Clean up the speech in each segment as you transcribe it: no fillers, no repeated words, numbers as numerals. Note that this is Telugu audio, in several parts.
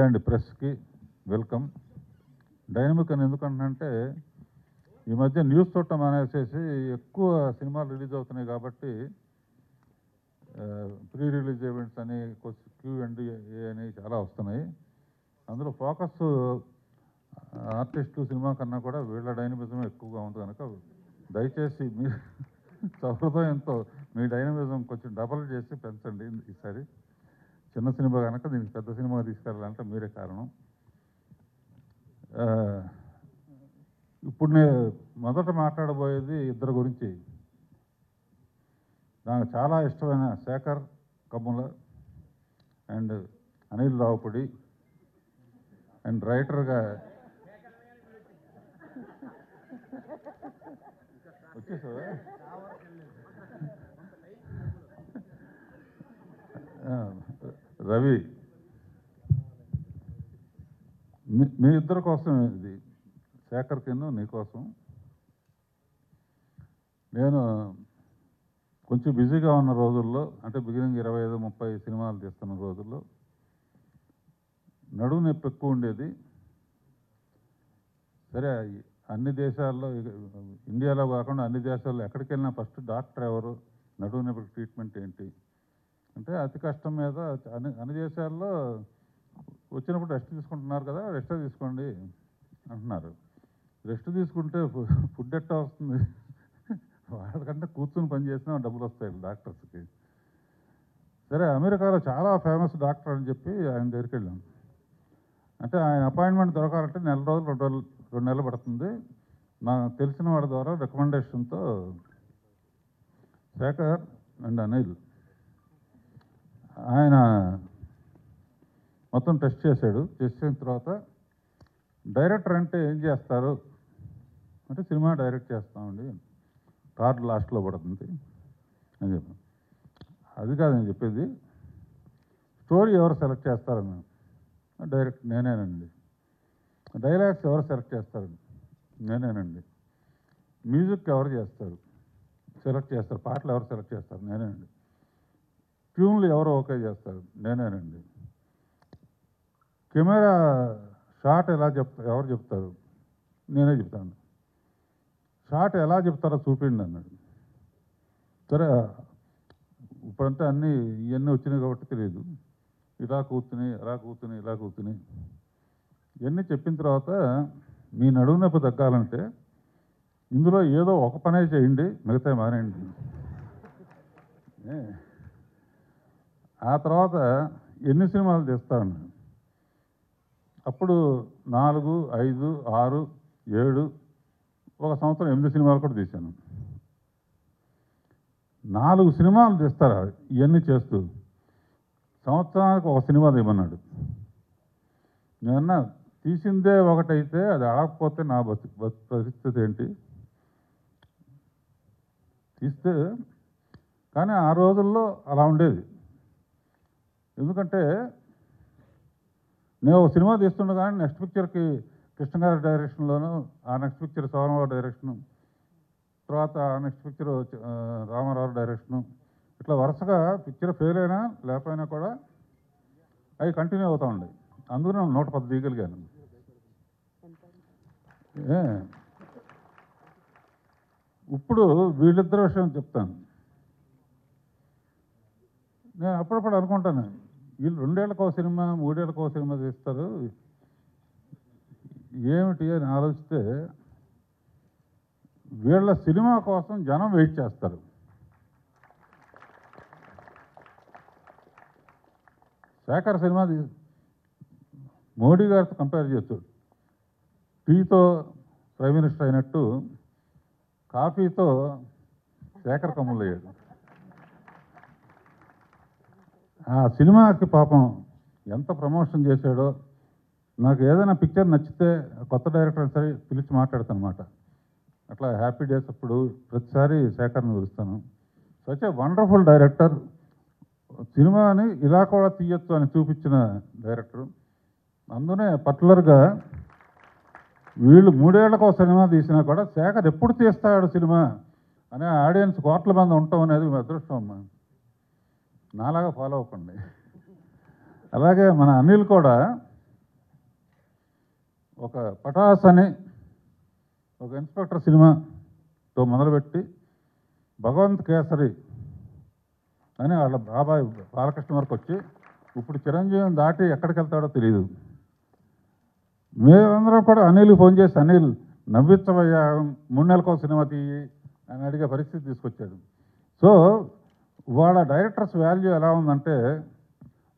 And ప్రెస్కి welcome. డైనమిక్ అని ఎందుకంటే ఈ మధ్య న్యూస్ చూడటం అనేసి ఎక్కువ సినిమాలు రిలీజ్ అవుతున్నాయి కాబట్టి ప్రీ రిలీజ్ ఈవెంట్స్ అని Q&A అని చాలా వస్తున్నాయి. అందులో ఫోకస్ ఆర్టిస్టు సినిమా కన్నా కూడా వీళ్ళ డైనమిజం ఎక్కువగా ఉంది కనుక దయచేసి మీ సహృదయంతో మీ డైనమిజం కొంచెం డబల్ చేసి పెంచండి. ఈసారి చిన్న సినిమా కనుక దీనికి పెద్ద సినిమా తీసుకెళ్ళాలంటే మీరే కారణం. ఇప్పుడు నేను మొదట మాట్లాడబోయేది ఇద్దరు గురించి. నాకు చాలా ఇష్టమైన శేఖర్ కమ్ముల అండ్ అనిల్ రావుపూడి అండ్ రైటర్గా వచ్చేసావా? రవి, మీ ఇద్దరి కోసం ఇది, శేఖర్ కింద నీకోసం. నేను కొంచెం బిజీగా ఉన్న రోజుల్లో, అంటే బిగినింగ్ 25-30 సినిమాలు తీస్తున్న రోజుల్లో నడుము నొప్పి ఎక్కువ ఉండేది. సరే, అన్ని దేశాల్లో, ఇండియాలో కాకుండా అన్ని దేశాల్లో ఎక్కడికి వెళ్ళినా ఫస్ట్ డాక్టర్ ఎవరు, నడుము నొప్పి ట్రీట్మెంట్ ఏంటి అంటే అతి కష్టం మీద అన్ని దేశాల్లో వచ్చినప్పుడు రెస్ట్ తీసుకుంటున్నారు కదా, రెస్ట్ తీసుకోండి అంటున్నారు. రెస్ట్ తీసుకుంటే ఫుడ్ ఎట్టా వస్తుంది? వాళ్ళకంటే కూర్చుని పని చేసినా డబ్బులు వస్తాయి డాక్టర్స్కి. సరే, అమెరికాలో చాలా ఫేమస్ డాక్టర్ అని చెప్పి ఆయన దగ్గరికి వెళ్ళాం. అంటే ఆయన అపాయింట్మెంట్ దొరకాలంటే 1 రోజులు 2 నెలలు పడుతుంది. నాకు తెలిసిన వాడి ద్వారా రికమెండేషన్తో శేఖర్ అండ్ అనిల్ ఆయన మొత్తం టెస్ట్ చేశాడు. చేసిన తర్వాత డైరెక్టర్ అంటే ఏం చేస్తారు అంటే సినిమా డైరెక్ట్ చేస్తామండి, కార్డు లాస్ట్లో పడుతుంది అని చెప్పాను. అది కాదని చెప్పేది, స్టోరీ ఎవరు సెలెక్ట్ చేస్తారని. డైరెక్ట్ నేనేనండి. డైలాగ్స్ ఎవరు సెలెక్ట్ చేస్తారని. నేనేనండి. మ్యూజిక్ ఎవరు సెలెక్ట్ చేస్తారు, పాటలు ఎవరు సెలెక్ట్ చేస్తారు. నేనేనండి. ట్యూన్లు ఎవరు ఓకే చేస్తారు. నేనేనండి. కెమెరా షాట్ ఎవరు చెప్తారు. నేనే చెప్తాను. షాట్ ఎలా చెప్తారో చూపిండి అన్నాడు. సరే, ఇప్పుడంతా ఇవన్నీ వచ్చినాయి కాబట్టి తెలియదు. ఇలా కూర్చుని ఇవన్నీ చెప్పిన తర్వాత మీ నడుము నొప్పి తగ్గాలంటే ఇందులో ఏదో ఒక పనే చేయండి, మిగతా మానేయండి. ఆ తర్వాత ఎన్ని సినిమాలు తీస్తాను. అప్పుడు 4, 5, 6, 7, ఒక సంవత్సరం 8 సినిమాలు కూడా తీశాను. 4 సినిమాలు తీస్తారా ఇవన్నీ చేస్తూ? సంవత్సరానికి ఒక సినిమా తీయమన్నాడు. నేనన్నా తీసిందే ఒకటైతే అది అడగకపోతే నా పరిస్థితి ఏంటి? తీస్తే కానీ ఆ రోజుల్లో అలా ఉండేది. ఎందుకంటే నేను ఒక సినిమా తీస్తుండగానే నెక్స్ట్ పిక్చర్కి కృష్ణ గారి డైరెక్షన్లోను, ఆ నెక్స్ట్ పిక్చర్ సోమరావు డైరెక్షను, తర్వాత ఆ నెక్స్ట్ పిక్చర్ రామారావు డైరెక్షను, ఇట్లా వరుసగా పిక్చర్ ఫెయిల్ అయినా లేకపోయినా కూడా అవి కంటిన్యూ అవుతూ ఉండేవి. అందుకు నేను 110 తీయగలిగాను. ఇప్పుడు వీళ్ళిద్దరి విషయం చెప్తాను. నేను అప్పుడప్పుడు అనుకుంటాను, వీళ్ళు 2 ఏళ్ళకో సినిమా 3 ఏళ్ళకో సినిమా తీస్తారు ఏమిటి అని ఆలోచిస్తే, వీళ్ళ సినిమా కోసం జనం వెయిట్ చేస్తారు. శేఖర్ సినిమా మోడీ గారితో కంపేర్ చేయొచ్చు. టీతో ప్రైమ్ మినిస్టర్ అయినట్టు కాఫీతో శేఖర్ కమ్ములు అయ్యాడు. ఆ సినిమాకి పాపం ఎంత ప్రమోషన్ చేశాడో. నాకు ఏదైనా పిక్చర్ నచ్చితే కొత్త డైరెక్టర్ సరే పిలిచి మాట్లాడతాను అన్నమాట. అట్లా హ్యాపీ డేస్ అప్పుడు ప్రతిసారి శేఖర్ని పిలుస్తాను. Such a wonderful director. సినిమాని ఇలా కూడా తీయొచ్చు అని చూపించిన డైరెక్టర్. అందునే పర్టికులర్గా వీళ్ళు 3 ఏళ్లకు ఒక సినిమా తీసినా కూడా శేఖర్ ఎప్పుడు తీస్తాడు సినిమా అనే ఆడియన్స్ కోట్ల మంది ఉండటం అనేది మీ అదృష్టం అమ్మా. నాలాగా ఫాలో అవ్వకండి. అలాగే మన అనిల్ కూడా ఒక పటాస్ అని ఒక ఇన్స్పెక్టర్ సినిమాతో మొదలుపెట్టి భగవంత్ కేసరి అని వాళ్ళ బాబాయ్ బాలకృష్ణ వరకు వచ్చి ఇప్పుడు చిరంజీవిని దాటి ఎక్కడికి వెళ్తాడో తెలియదు. మేమందరం కూడా అనిల్కి ఫోన్ చేసి అనిల్ నవ్వించవయ్యా 3 నెలలకు సినిమా తీయి అని అడిగే పరిస్థితి తీసుకొచ్చాడు. సో వాళ్ళ డైరెక్టర్స్ వాల్యూ ఎలా ఉందంటే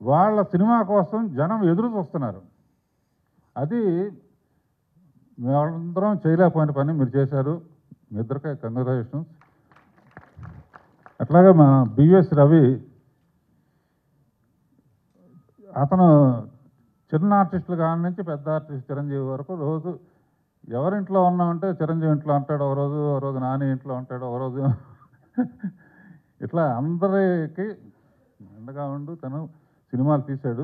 వాళ్ళ సినిమా కోసం జనం ఎదురు చూస్తున్నారు. అది మేమందరం చేయలేకపోయిన పని మీరు చేశారు. మీ ఇద్దరికే కంగ్రాచులేషన్స్. అట్లాగే మా బిఎస్ రవి అతను చిన్న ఆర్టిస్టులు కాడి నుంచి పెద్ద ఆర్టిస్ట్ చిరంజీవి వరకు రోజు ఎవరింట్లో ఉన్నామంటే చిరంజీవి ఇంట్లో ఉంటాడు, ఒక రోజు నాని ఇంట్లో ఉంటాడు, ఒక రోజు ఇట్లా అందరికీ అండగా ఉండు తను సినిమాలు తీశాడు.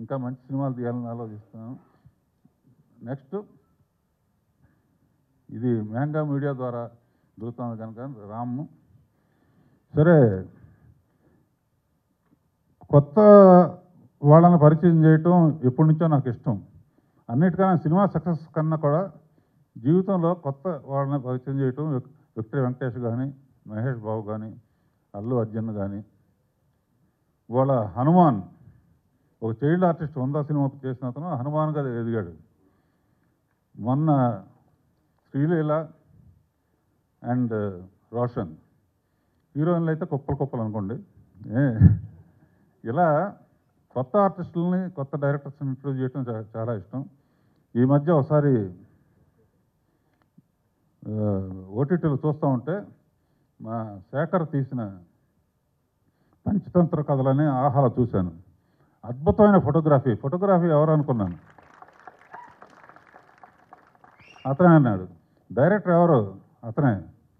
ఇంకా మంచి సినిమాలు తీయాలని ఆలోచిస్తున్నాను. నెక్స్ట్ ఇది మ్యాంగా మీడియా ద్వారా దొరుకుతుంది కనుక రాము సరే కొత్త వాళ్ళని పరిచయం చేయటం ఎప్పటి నుంచో నాకు ఇష్టం. అన్నిటికన్నా సినిమా సక్సెస్ కన్నా కూడా జీవితంలో కొత్త వాళ్ళని పరిచయం చేయటం. విక్టరీ వెంకటేష్ కానీ, మహేష్ బాబు కానీ, అల్లు అర్జున్ కానీ, వాళ్ళ హనుమాన్ ఒక చైల్డ్ ఆర్టిస్ట్ 100 సినిమా చేసిన అతను హనుమాన్గా ఎదిగాడు. మొన్న శ్రీలీల అండ్ రోషన్ హీరోయిన్లు అయితే కుప్పలు అనుకోండి. ఇలా కొత్త ఆర్టిస్టులని కొత్త డైరెక్టర్స్ని ఇంట్రొడ్యూస్ చేయడం చాలా ఇష్టం. ఈ మధ్య ఒకసారి ఓటీటీలు చూస్తూ ఉంటే మా శేఖర్ తీసిన పంచతంత్ర కథలని ఆహార చూశాను. అద్భుతమైన ఫోటోగ్రఫీ ఎవరు అనుకున్నాను. అతనే అన్నాడు. డైరెక్టర్ ఎవరు? అతనే.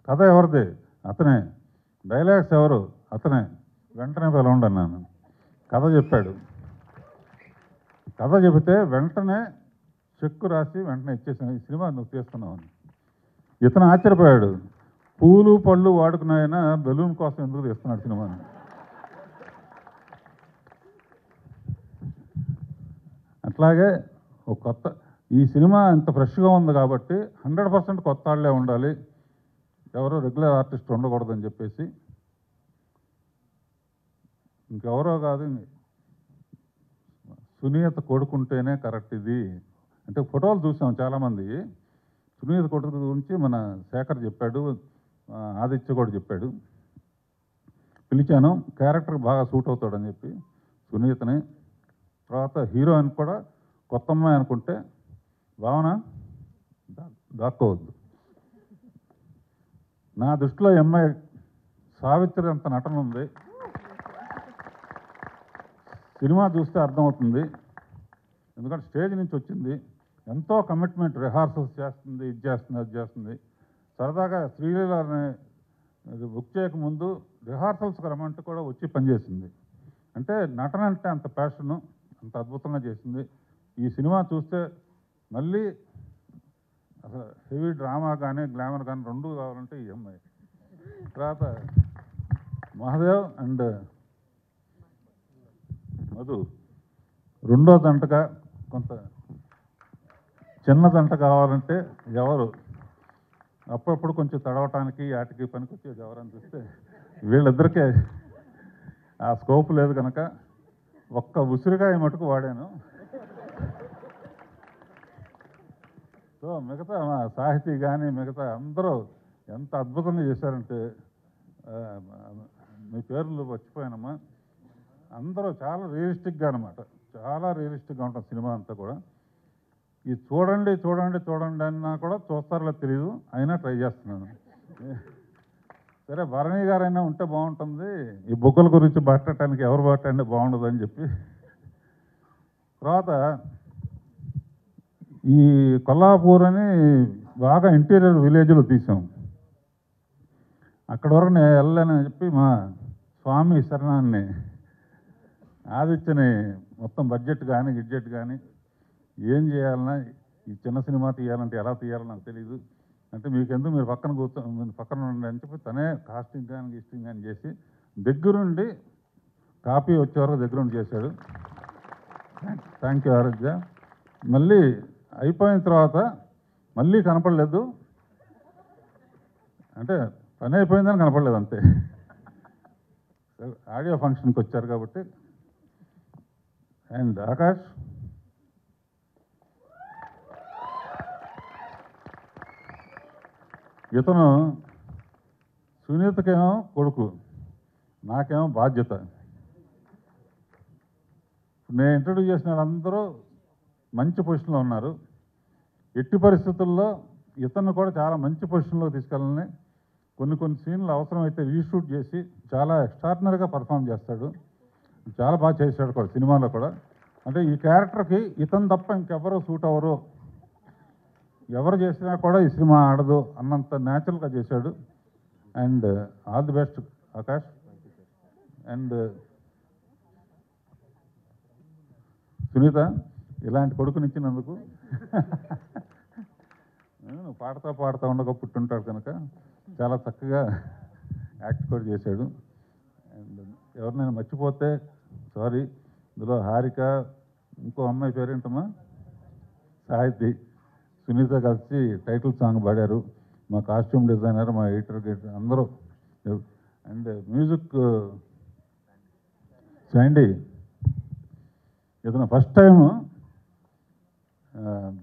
కథ ఎవరిది? అతనే. డైలాగ్స్ ఎవరు? అతనే. వెంటనే పిలవండి అన్నాను. కథ చెప్పాడు. కథ చెబితే వెంటనే చెక్కు రాసి వెంటనే ఇచ్చేసాను, ఈ సినిమా నువ్వు తీస్తున్నావు అని. ఇతను ఆశ్చర్యపోయాడు. పూలు పళ్ళు వాడుకున్నాయన బెలూన్ కోసం ఎందుకు తీస్తున్నాడు సినిమాని. అట్లాగే ఒక కొత్త ఈ సినిమా ఇంత ఫ్రెష్గా ఉంది కాబట్టి 100% కొత్త వాళ్ళే ఉండాలి, ఎవరో రెగ్యులర్ ఆర్టిస్ట్ ఉండకూడదని చెప్పేసి ఇంకెవరో కాదు సునీత కొడుకుంటేనే కరెక్ట్ ఇది అంటే ఫోటోలు చూసాం చాలామంది. సునీత కొడుకు గురించి మన శేఖర్ చెప్పాడు, ఆదిత్య కూడా చెప్పాడు. పిలిచాను, క్యారెక్టర్ బాగా సూట్ అవుతాడని చెప్పి సునీతని. తర్వాత హీరోయిన్ కూడా కొత్త అమ్మాయి అనుకుంటే భావన దాక్కోవద్దు. నా దృష్టిలో ఈ అమ్మాయి సావిత్రి అంత నటన ఉంది. సినిమా చూస్తే అర్థమవుతుంది. ఎందుకంటే స్టేజ్ నుంచి వచ్చింది, ఎంతో కమిట్మెంట్, రిహార్సల్స్ చేస్తుంది, ఇది చేస్తుంది, అది చేస్తుంది. సరదాగా శ్రీలీలని బుక్ చేయకముందు రిహార్సల్స్కి రమ్మంటే కూడా వచ్చి పనిచేసింది. అంటే నటన అంటే అంత ప్యాషను, అంత అద్భుతంగా చేసింది. ఈ సినిమా చూస్తే మళ్ళీ అసలు హెవీ డ్రామా కానీ గ్లామర్ కానీ రెండూ కావాలంటే ఈ అమ్మాయి. తర్వాత మహాదేవ్ అండ్ మధు రెండో దంటగా కొంత చిన్న దంట కావాలంటే ఎవరు అప్పుడప్పుడు కొంచెం తడవటానికి ఆటికి పనికి వచ్చేది ఎవరని చూస్తే వీళ్ళిద్దరికే ఆ స్కోప్ లేదు కనుక ఒక్క ఉసిరికాయ మటుకు వాడాను. సో మిగతా మా సాహితీ కానీ మిగతా అందరూ ఎంత అద్భుతంగా చేశారంటే మీ పేర్లు వచ్చిపోయానమ్మా. అందరూ చాలా రియలిస్టిక్గా అనమాట, చాలా రియలిస్టిక్గా ఉంటుంది సినిమా అంతా కూడా. ఇది చూడండి చూడండి చూడండి అన్నా కూడా చూస్తారో తెలియదు, అయినా ట్రై చేస్తున్నాను. సరే భరణి గారైనా ఉంటే బాగుంటుంది, ఈ బుక్కుల గురించి మాట్లాడటానికి ఎవరు మాట్లాడినా బాగుండదు అని చెప్పి. తర్వాత ఈ కొల్లాపూర్ అని బాగా ఇంటీరియర్ విలేజ్లో తీసాం. అక్కడ వరకు నేను వెళ్ళానని చెప్పి మా స్వామి శరణాన్ని ఆదిత్యని మొత్తం బడ్జెట్ కానీ గిడ్జెట్ కానీ ఏం చేయాలన్నా ఈ చిన్న సినిమా తీయాలంటే ఎలా తీయాలో నాకు తెలియదు అంటే మీకెందుకు మీరు పక్కన ఉండండి అని చెప్పి తనే కాస్టింగ్ కానీ గిస్టింగ్ కానీ చేసి దగ్గరుండి కాపీ వచ్చేవరకు దగ్గరుండి చేశాడు. థ్యాంక్ యూ ఆరాధ్య. మళ్ళీ అయిపోయిన తర్వాత మళ్ళీ కనపడలేదు అంటే పని అయిపోయిందని కనపడలేదు అంతే. ఆడియో ఫంక్షన్కి వచ్చారు కాబట్టి. అండ్ ఆకాష్, ఇతను సునీతకేమో కొడుకు, నాకేమో బాధ్యత. నేను ఇంట్రడ్యూస్ చేసిన వాళ్ళందరూ మంచి పొజిషన్లో ఉన్నారు. ఎట్టి పరిస్థితుల్లో ఇతను కూడా చాలా మంచి పొజిషన్లో తీసుకెళ్ళాలని, కొన్ని సీన్లు అవసరమైతే రీషూట్ చేసి చాలా ఎక్స్ట్రాడినరీగా పర్ఫామ్ చేస్తాడు. చాలా బాగా చేశాడు కూడా సినిమాలో కూడా. అంటే ఈ క్యారెక్టర్కి ఇతను తప్ప ఇంకెవరో సూట్ అవ్వరు, ఎవరు చేసినా కూడా ఈ సినిమా ఆడదు అన్నంత న్యాచురల్గా చేశాడు. And all the best Akash. And Sunita, ఇలాంటి కొడుకునిచ్చినందుకు. పాడుతూ ఉండగా పుట్టుంటాడు కనుక చాలా చక్కగా యాక్ట్ కూడా చేశాడు. అండ్ ఎవరినైనా మర్చిపోతే సారీ. ఇందులో హారిక, ఇంకో అమ్మాయి పేరేంటమ్మా, సాహితి, సునీత కలిసి టైటిల్ సాంగ్ పాడారు. మా కాస్ట్యూమ్ డిజైనర్, మా ఎడిటర్ అందరూ. అండ్ మ్యూజిక్ శాండీ, ఇతను ఫస్ట్ టైము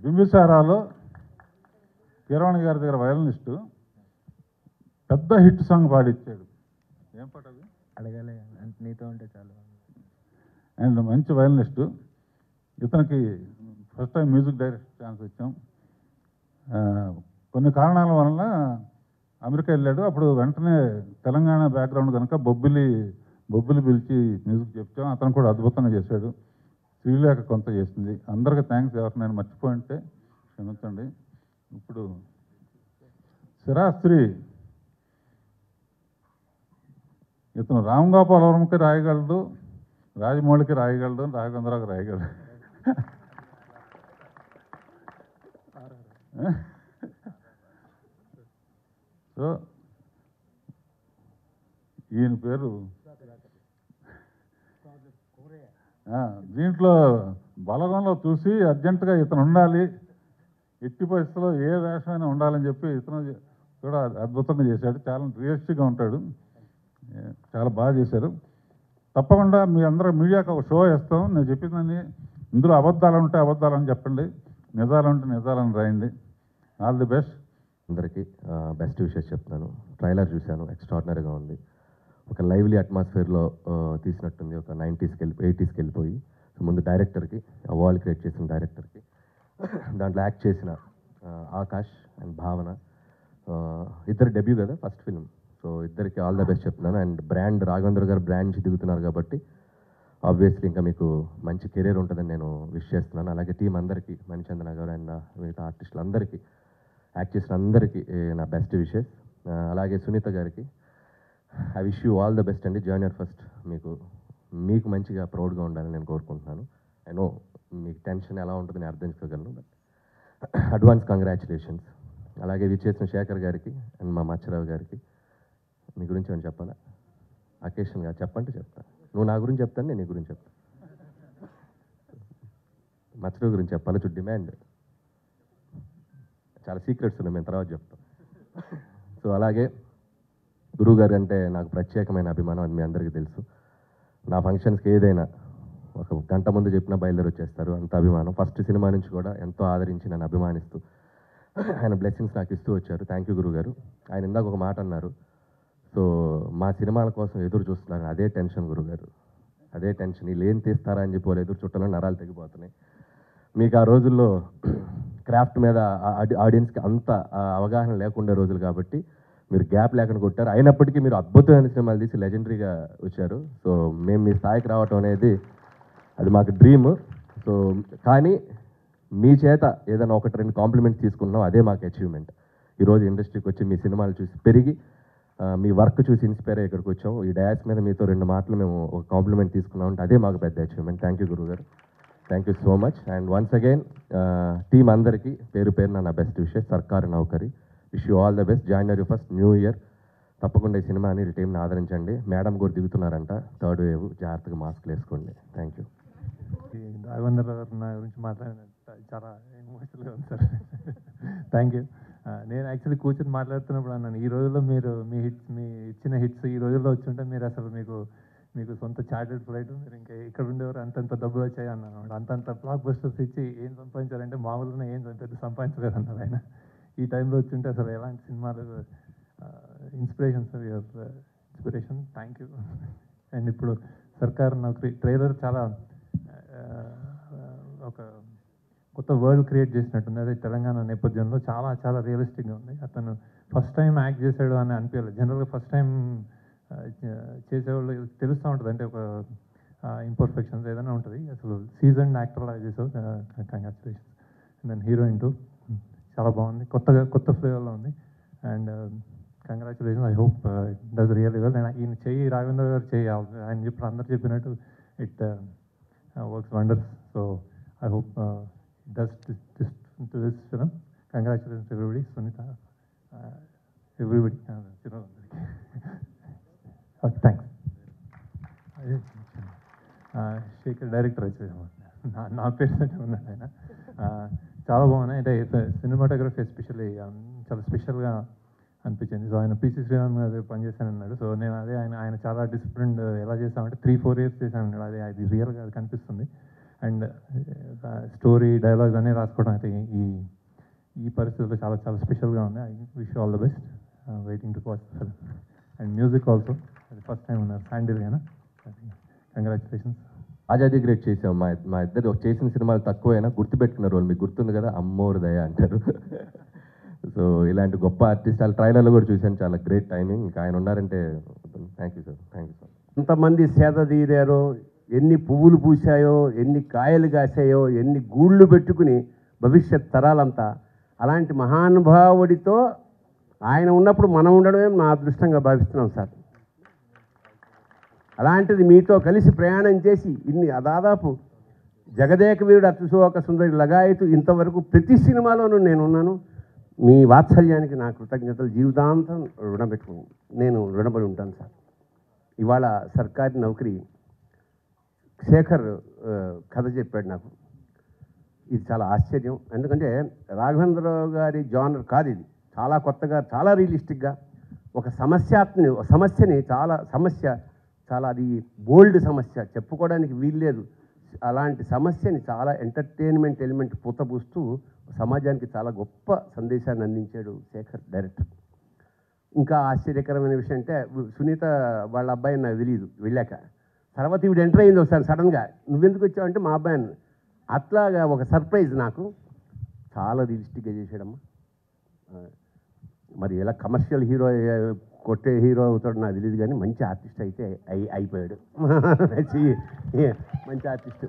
బింబిసారాలో కీరవాణి గారి దగ్గర వయలినిస్టు పెద్ద హిట్ సాంగ్ పాడిచ్చాడు. ఏం పాట అది? అడగలే, నీతో ఉంటే చాలు. అండ్ మంచి వయలినిస్టు. ఇతనికి first time music director chance ఇచ్చాం. కొన్ని కారణాల వలన అమెరికా వెళ్ళాడు. అప్పుడు వెంటనే తెలంగాణ బ్యాక్గ్రౌండ్ కనుక బొబ్బిలి పిలిచి మ్యూజిక్ చెప్తాం. అతను కూడా అద్భుతంగా చేశాడు. శ్రీలేఖ కొంత చేసింది. అందరికీ థ్యాంక్స్. ఎవరు నేను మర్చిపోయింటే క్షమించండి. ఇప్పుడు శిరాస్త్రి, ఇతను రామ్ గోపాలవరంకి రాయగలడు, రాజమౌళికి రాయగలడు, రాఘవేంద్రకి రాయగలడు. సో ఈయన పేరు దీంట్లో బలగంలో చూసి అర్జెంటుగా ఇతను ఉండాలి, ఎట్టి పరిస్థితుల్లో ఏ వేషమైనా ఉండాలని చెప్పి ఇతను కూడా అద్భుతంగా చేశాడు. చాలా రియలిస్టిక్గా ఉంటాడు. చాలా బాగా చేశారు. తప్పకుండా మీ అందరూ మీడియాకి ఒక షో వేస్తాం. నేను చెప్పిందని ఇందులో అబద్ధాలు ఉంటే అబద్ధాలని చెప్పండి, నిజాలు ఉంటే నిజాలని రాయండి. All the best. అందరికీ బెస్ట్ విషెస్ చెప్తున్నాను. ట్రైలర్ చూశాను, ఎక్స్ట్రాడినరీగా ఉంది. ఒక లైవ్లీ అట్మాస్ఫియర్లో తీసినట్టుంది. ఒక 80s వెళ్ళిపోయి. సో ముందు డైరెక్టర్కి, ఆ వాల్ క్రియేట్ చేసిన డైరెక్టర్కి, దాంట్లో యాక్ట్ చేసిన ఆకాష్ అండ్ భావన, ఇద్దరు డెబ్యూ కదా, ఫస్ట్ ఫిల్మ్. సో ఇద్దరికి ఆల్ ద బెస్ట్ చెప్తున్నాను. అండ్ బ్రాండ్ రాఘవేంద్ర గారు బ్రాండ్ నుంచి దిగుతున్నారు కాబట్టి ఆబ్వియస్లీ ఇంకా మీకు మంచి కెరీర్ ఉంటుందని నేను విష్ చేస్తున్నాను. అలాగే టీం అందరికీ, మణిచంద్ర గారు అండ్ మిగతా ఆర్టిస్టులు అందరికీ, యాక్ట్ చేసిన అందరికీ నా బెస్ట్ విషెస్. అలాగే సునీత గారికి I wish you all the best అండి. జర్నర్ ఫస్ట్ మీకు మంచిగా ప్రౌడ్గా ఉండాలని నేను కోరుకుంటున్నాను. ఐ నో మీకు టెన్షన్ ఎలా ఉంటుందని అర్థం చేసుకోగలను, బట్ అడ్వాన్స్ కంగ్రాచులేషన్స్. అలాగే విచ్చేసిన శేఖర్ గారికి అండ్ మా మచ్చరావు గారికి, మీ గురించి ఏమైనా చెప్పాలా? అకేషన్గా చెప్పంటే చెప్తా. నువ్వు నా గురించి చెప్తాను, నేను నీ గురించి చెప్తాను. మచ్చరావు గురించి చెప్పాలి, చూ డిమాండ్ చాలా సీక్రెట్స్ ఉన్నాయి, మేము తర్వాత చెప్తాం. సో అలాగే గురువుగారు అంటే నాకు ప్రత్యేకమైన అభిమానం, అది మీ అందరికీ తెలుసు. నా ఫంక్షన్స్కి ఏదైనా ఒక గంట ముందు చెప్పినా బయలుదేరి వచ్చేస్తారు, అంత అభిమానం. ఫస్ట్ సినిమా నుంచి కూడా ఎంతో ఆదరించి నన్ను అభిమానిస్తూ ఆయన బ్లెస్సింగ్స్ నాకు ఇస్తూ వచ్చారు. థ్యాంక్ యూ గురుగారు. ఆయన ఇందాక ఒక మాట అన్నారు, సో మా సినిమాల కోసం ఎదురు చూస్తున్నారు. అదే టెన్షన్ గురుగారు, అదే టెన్షన్. వీళ్ళు ఏం తీస్తారా అని చెప్పి వాళ్ళు ఎదురు చుట్టాలని నరాలు తెగిపోతున్నాయి. మీకు ఆ రోజుల్లో క్రాఫ్ట్ మీద ఆడియన్స్కి అంత అవగాహన లేకుండే రోజులు కాబట్టి మీరు గ్యాప్ లేకుండా కొట్టారు. అయినప్పటికీ మీరు అద్భుతమైన సినిమాలు తీసి లెజెండరీగా వచ్చారు. సో మేము మీ స్థాయికి రావటం అనేది అది మాకు డ్రీమ్. సో కానీ మీ చేత ఏదైనా ఒకటి రెండు కాంప్లిమెంట్స్ తీసుకున్నాం, అదే మాకు అచీవ్మెంట్. ఈరోజు ఇండస్ట్రీకి వచ్చి మీ సినిమాలు చూసి పెరిగి మీ వర్క్ చూసి ఇన్స్పైర్ అయ్యి ఇక్కడికి వచ్చాం. ఈ డయాస్ మీద మీతో రెండు మాటలు మేము ఒక కాంప్లిమెంట్ తీసుకున్నాం అంటే అదే మాకు పెద్ద అచీవ్మెంట్. థ్యాంక్ యూ గురుగారు, thank you so much. And once again team అందరికీ పేరు పేరున నా best wishes. Sarkaru Naukari, wish you all the best. January 1st new year. తప్పకుండా ఈ సినిమాని ఈ టీంని ఆదరించండి. మేడం కూడా దిగుతున్నారంట, థర్డ్ వేవ్. జాగ్రత్తగా మాస్క్లు వేసుకోండి. Thank you. రాఘవేంద్ర గారు నా గురించి మాట్లాడిన చాలా ఎమోషనల్గా ఉంది సార్. Thank you. నేను యాక్చువల్లీ కూర్చొని మాట్లాడుతున్నప్పుడు అన్నాను, ఈ రోజుల్లో మీరు మీ ఇచ్చిన హిట్స్ ఈ రోజుల్లో వచ్చి ఉంటే మీరు అసలు మీకు సొంత చార్టెడ్ ఫ్లైట్ మీరు ఇంకా ఇక్కడ ఉండేవారు అంతంత డబ్బులు వచ్చాయి అన్నాను. అంతంత బ్లాక్ బస్టర్స్ ఇచ్చి ఏం సంపాదించారంటే మామూలుగా ఏం పెద్ద సంపాదించలేదు అన్నారు ఆయన. ఈ టైంలో వచ్చి ఉంటే అసలు ఎలాంటి సినిమాలు inspiration sir, your inspiration. Thank you. And ఇప్పుడు సర్కార్ నౌకరీ ట్రైలర్ చాలా ఒక కొత్త వరల్డ్ క్రియేట్ చేసినట్టుంది. అదే తెలంగాణ నేపథ్యంలో చాలా చాలా రియలిస్టిక్గా ఉంది. అతను ఫస్ట్ టైం యాక్ట్ చేశాడు అని అనిపించలేదు. జనరల్గా ఫస్ట్ టైం చేసేవాళ్ళు తెలుస్తూ ఉంటుంది, అంటే ఒక ఇంపర్ఫెక్షన్స్ ఏదైనా ఉంటుంది. అసలు సీజన్ యాక్టర్ లాగా చేసావు, congratulations. And then heroine too చాలా బాగుంది, కొత్త ఫ్లేవర్లో ఉంది. And congratulations. I hope it does really well. And ఈయన చెయ్యి రాఘవేంద్ర గారు చెయ్యి ఆయన అందరు చెప్పినట్టు it works wonders. So I hope does this film. Congratulations everybody, Sunita, everybody. Okay, thanks. Sekhar director వచ్చేది నా పేరు ఉన్నాడు ఆయన. చాలా బాగున్నాయి. అంటే సినిమాటోగ్రఫీ ఎస్పెషల్లీ చాలా స్పెషల్గా అనిపించింది. సో ఆయన పిసి శ్రీరామ్ గారు పనిచేశానన్నాడు. సో నేను అదే ఆయన చాలా డిసిప్లిన్డ్ ఎలా చేసామంటే 3-4 years చేశానన్నాడు. అది రియల్గా అది కనిపిస్తుంది. అండ్ స్టోరీ డైలాగ్స్ అన్నీ రాసుకోవడం అయితే ఈ పరిస్థితుల్లో చాలా చాలా స్పెషల్గా ఉంది. I wish all the best. Waiting to watch film. And music also అది ఫస్ట్ టైం ఉన్నారు శాండిల్ గానా. కంగ్రాచులేషన్స్. ఆజాదీ గ్రేట్ చేసాం. మా ఇద్దరు చేసిన సినిమాలు తక్కువైనా గుర్తుపెట్టుకున్న రోల్ మీకు గుర్తుంది కదా, అమ్మోరు దయ అంటారు. సో ఇలాంటి గొప్ప ఆర్టిస్ట్ వాళ్ళ ట్రైలర్లో కూడా చూశాను, చాలా గ్రేట్ టైమింగ్. ఇంకా ఆయన ఉన్నారంటే thank you sir. Thank you sir. ఎంతమంది సేద తీరారో, ఎన్ని పువ్వులు పూసాయో, ఎన్ని కాయలు కాసాయో, ఎన్ని గూళ్ళు పెట్టుకుని భవిష్యత్ తరాలంతా అలాంటి మహానుభావుడితో ఆయన ఉన్నప్పుడు మనం ఉండడమే నా అదృష్టంగా భావిస్తున్నాం సార్. అలాంటిది మీతో కలిసి ప్రయాణం చేసి దాదాపు జగదేక వీరుడు అతిశోక సుందరి లగాయతు ఇంతవరకు ప్రతి సినిమాలోనూ నేనున్నాను. మీ వాత్సల్యానికి నా కృతజ్ఞతలు జీవితాంతం నేను రుణపడి ఉంటాను సార్. ఇవాళ సర్కారీ నౌకరీ శేఖర్ కథ చెప్పాడు నాకు. ఇది చాలా ఆశ్చర్యం, ఎందుకంటే రాఘవేంద్రరావు గారి జానర్ కాదు ఇది. చాలా కొత్తగా, చాలా రియలిస్టిక్గా ఒక సమస్యని చాలా అది బోల్డ్ సమస్య, చెప్పుకోవడానికి వీల్లేదు. అలాంటి సమస్యని చాలా ఎంటర్టైన్మెంట్ ఎలిమెంట్ పూతపూస్తూ సమాజానికి చాలా గొప్ప సందేశాన్ని అందించాడు శేఖర్ డైరెక్టర్. ఇంకా ఆశ్చర్యకరమైన విషయం అంటే సునీత వాళ్ళ అబ్బాయి నాకు తెలియదు, వెళ్ళాక తర్వాత ఇవి ఎంటర్ అయింది ఒకసారి సడన్గా, నువ్వెందుకు వచ్చావంటే మా అబ్బాయిని. అట్లాగా ఒక సర్ప్రైజ్ నాకు. చాలా రియలిస్టిక్గా చేశాడమ్మా. మరి ఎలా కమర్షియల్ హీరో కొట్టే హీరో అవుతాడు నాకు తెలియదు, కానీ మంచి ఆర్టిస్ట్ అయితే అయిపోయాడు. మంచి ఆర్టిస్ట్.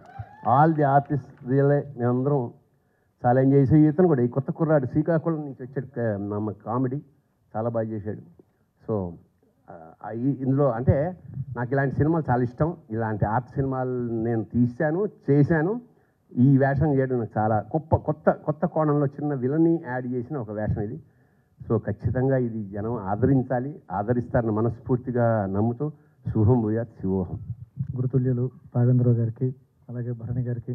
ఆల్ ది ఆర్టిస్ట్ రియలే మేమందరం చాలా ఎంజాయ్ చేసాం. ఇతను కూడా ఈ కొత్త కుర్రాడు శ్రీకాకుళం నుంచి వచ్చాడు, కామెడీ చాలా బాగా చేశాడు. సో ఇందులో అంటే నాకు ఇలాంటి సినిమాలు చాలా ఇష్టం. ఇలాంటి ఆర్ట్ సినిమాలు నేను చేశాను. ఈ వేషం చేయడం నాకు చాలా కొత్త కోణంలో చిన్న విలని యాడ్ చేసిన ఒక వేషం ఇది. సో ఖచ్చితంగా ఇది జనం ఆదరిస్తారని మనస్ఫూర్తిగా నమ్ముతూ శుభం భూయాత్ శివోహం. గురుతుల్యులు రాఘవేంద్రరావు గారికి, అలాగే భరణి గారికి,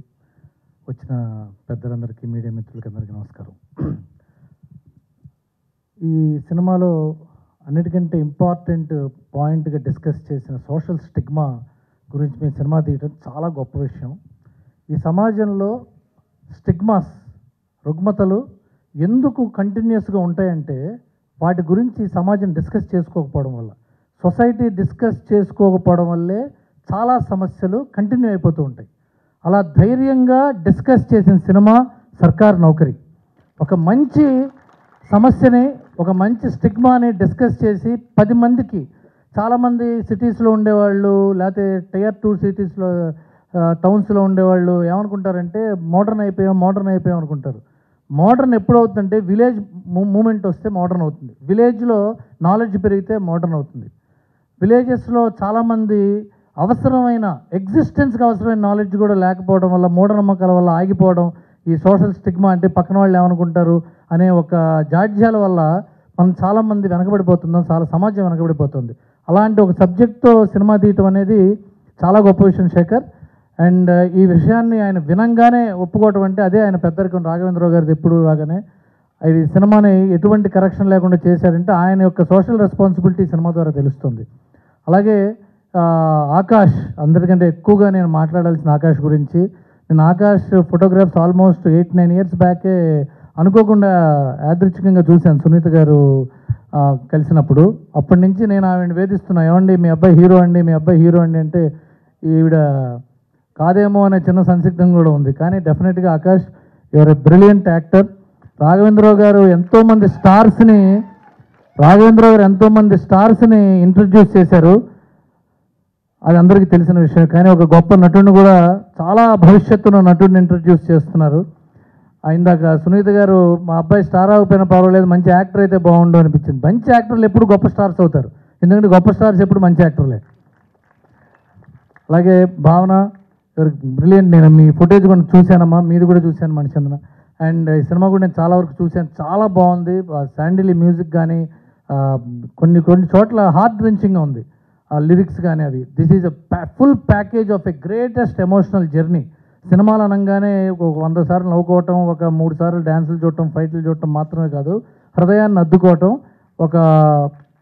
వచ్చిన పెద్దలందరికీ, మీడియా మిత్రులకి అందరికీ నమస్కారం. ఈ సినిమాలో అన్నిటికంటే ఇంపార్టెంట్ పాయింట్గా డిస్కస్ చేసిన సోషల్ స్టిగ్మా గురించి మేము సినిమా తీయడం చాలా గొప్ప విషయం. ఈ సమాజంలో స్టిగ్మాస్, రుగ్మతలు ఎందుకు కంటిన్యూస్గా ఉంటాయంటే వాటి గురించి సమాజం డిస్కస్ చేసుకోకపోవడం వల్ల, సొసైటీ డిస్కస్ చేసుకోకపోవడం వల్లే చాలా సమస్యలు కంటిన్యూ అయిపోతూ ఉంటాయి. అలా ధైర్యంగా డిస్కస్ చేసిన సినిమా సర్కార్ నౌకరీ. ఒక మంచి సమస్యని, ఒక మంచి స్టిగ్మాని డిస్కస్ చేసి 10 మందికి, చాలామంది సిటీస్లో ఉండేవాళ్ళు లేకపోతే Tier 2 సిటీస్లో టౌన్స్లో ఉండేవాళ్ళు ఏమనుకుంటారంటే మోడర్న్ అయిపోయాం అనుకుంటారు. మోడర్న్ ఎప్పుడు అవుతుందంటే విలేజ్ మూమెంట్ వస్తే మోడర్న్ అవుతుంది. విలేజ్లో నాలెడ్జ్ పెరిగితే మోడర్న్ అవుతుంది. విలేజెస్లో చాలామంది అవసరమైన ఎగ్జిస్టెన్స్కి అవసరమైన నాలెడ్జ్ కూడా లేకపోవడం వల్ల, మూఢనమ్మకాల వల్ల ఆగిపోవడం, ఈ సోషల్ స్టిగ్మా అంటే పక్కన వాళ్ళు ఏమనుకుంటారు అనే ఒక జాడ్యాల వల్ల మనం చాలామంది వెనకబడిపోతున్నాం, చాలా సమాజం వెనకబడిపోతుంది. అలాంటి ఒక సబ్జెక్ట్తో సినిమా తీయటం అనేది చాలా గొప్ప విషయం శేఖర్. అండ్ ఈ విషయాన్ని ఆయన వినంగానే ఒప్పుకోవటం అంటే అదే ఆయన పెద్దరికం. రాఘవేంద్రరావు గారిది ఎప్పుడు రాగానే ఇది సినిమాని ఎటువంటి కరెక్షన్ లేకుండా చేశాడంటే ఆయన యొక్క సోషల్ రెస్పాన్సిబిలిటీ సినిమా ద్వారా తెలుస్తుంది. అలాగే ఆకాష్, అందరికంటే ఎక్కువగా నేను మాట్లాడాల్సిన ఆకాష్ గురించి. నేను ఆకాష్ ఫోటోగ్రాఫ్స్ ఆల్మోస్ట్ 8-9 ఇయర్స్ బ్యాకే అనుకోకుండా యాదృచ్ఛికంగా చూశాను సునీత గారు కలిసినప్పుడు. అప్పటి నుంచి నేను ఆవిడని వేధిస్తున్నా, ఏమండి మీ అబ్బాయి హీరో అండి, మీ అబ్బాయి హీరో అండి అంటే ఈవిడ కాదేమో అనే చిన్న సందిగ్ధం కూడా ఉంది. కానీ డెఫినెట్గా Akash your a brilliant actor. Raghavendra Rao గారు ఎంతోమంది స్టార్స్ని ఇంట్రడ్యూస్ చేశారు, అది అందరికీ తెలిసిన విషయం. కానీ ఒక గొప్ప నటుడిని కూడా, చాలా భవిష్యత్తులో నటుడిని ఇంట్రడ్యూస్ చేస్తున్నారు. ఇందాక సునీత గారు మా అబ్బాయి స్టార్ అవ్వకపోయినా పర్వాలేదు, మంచి యాక్టర్ అయితే బాగుండు అనిపించింది. మంచి యాక్టర్లు ఎప్పుడు గొప్ప స్టార్స్ అవుతారు, ఎందుకంటే గొప్ప స్టార్స్ ఎప్పుడు మంచి యాక్టర్లే. అలాగే భావన బ్రిలియంట్. నేను మీ ఫుటేజ్ కూడా చూశానమ్మా, మీది కూడా చూశాను మణిచంద్ర. అండ్ ఈ సినిమా కూడా నేను చాలా వరకు చూశాను, చాలా బాగుంది. శాండిలీ మ్యూజిక్ కానీ కొన్ని చోట్ల హార్ట్ రించింగ్గా ఉంది, లిరిక్స్ కానీ అవి. This is full package of a greatest emotional journey. సినిమాలు అనగానే ఒక 100 సార్లు నవ్వుకోవటం, ఒక 3 సార్లు డ్యాన్సులు చూడటం, ఫైట్లు చూడటం మాత్రమే కాదు, హృదయాన్ని అద్దుకోవటం, ఒక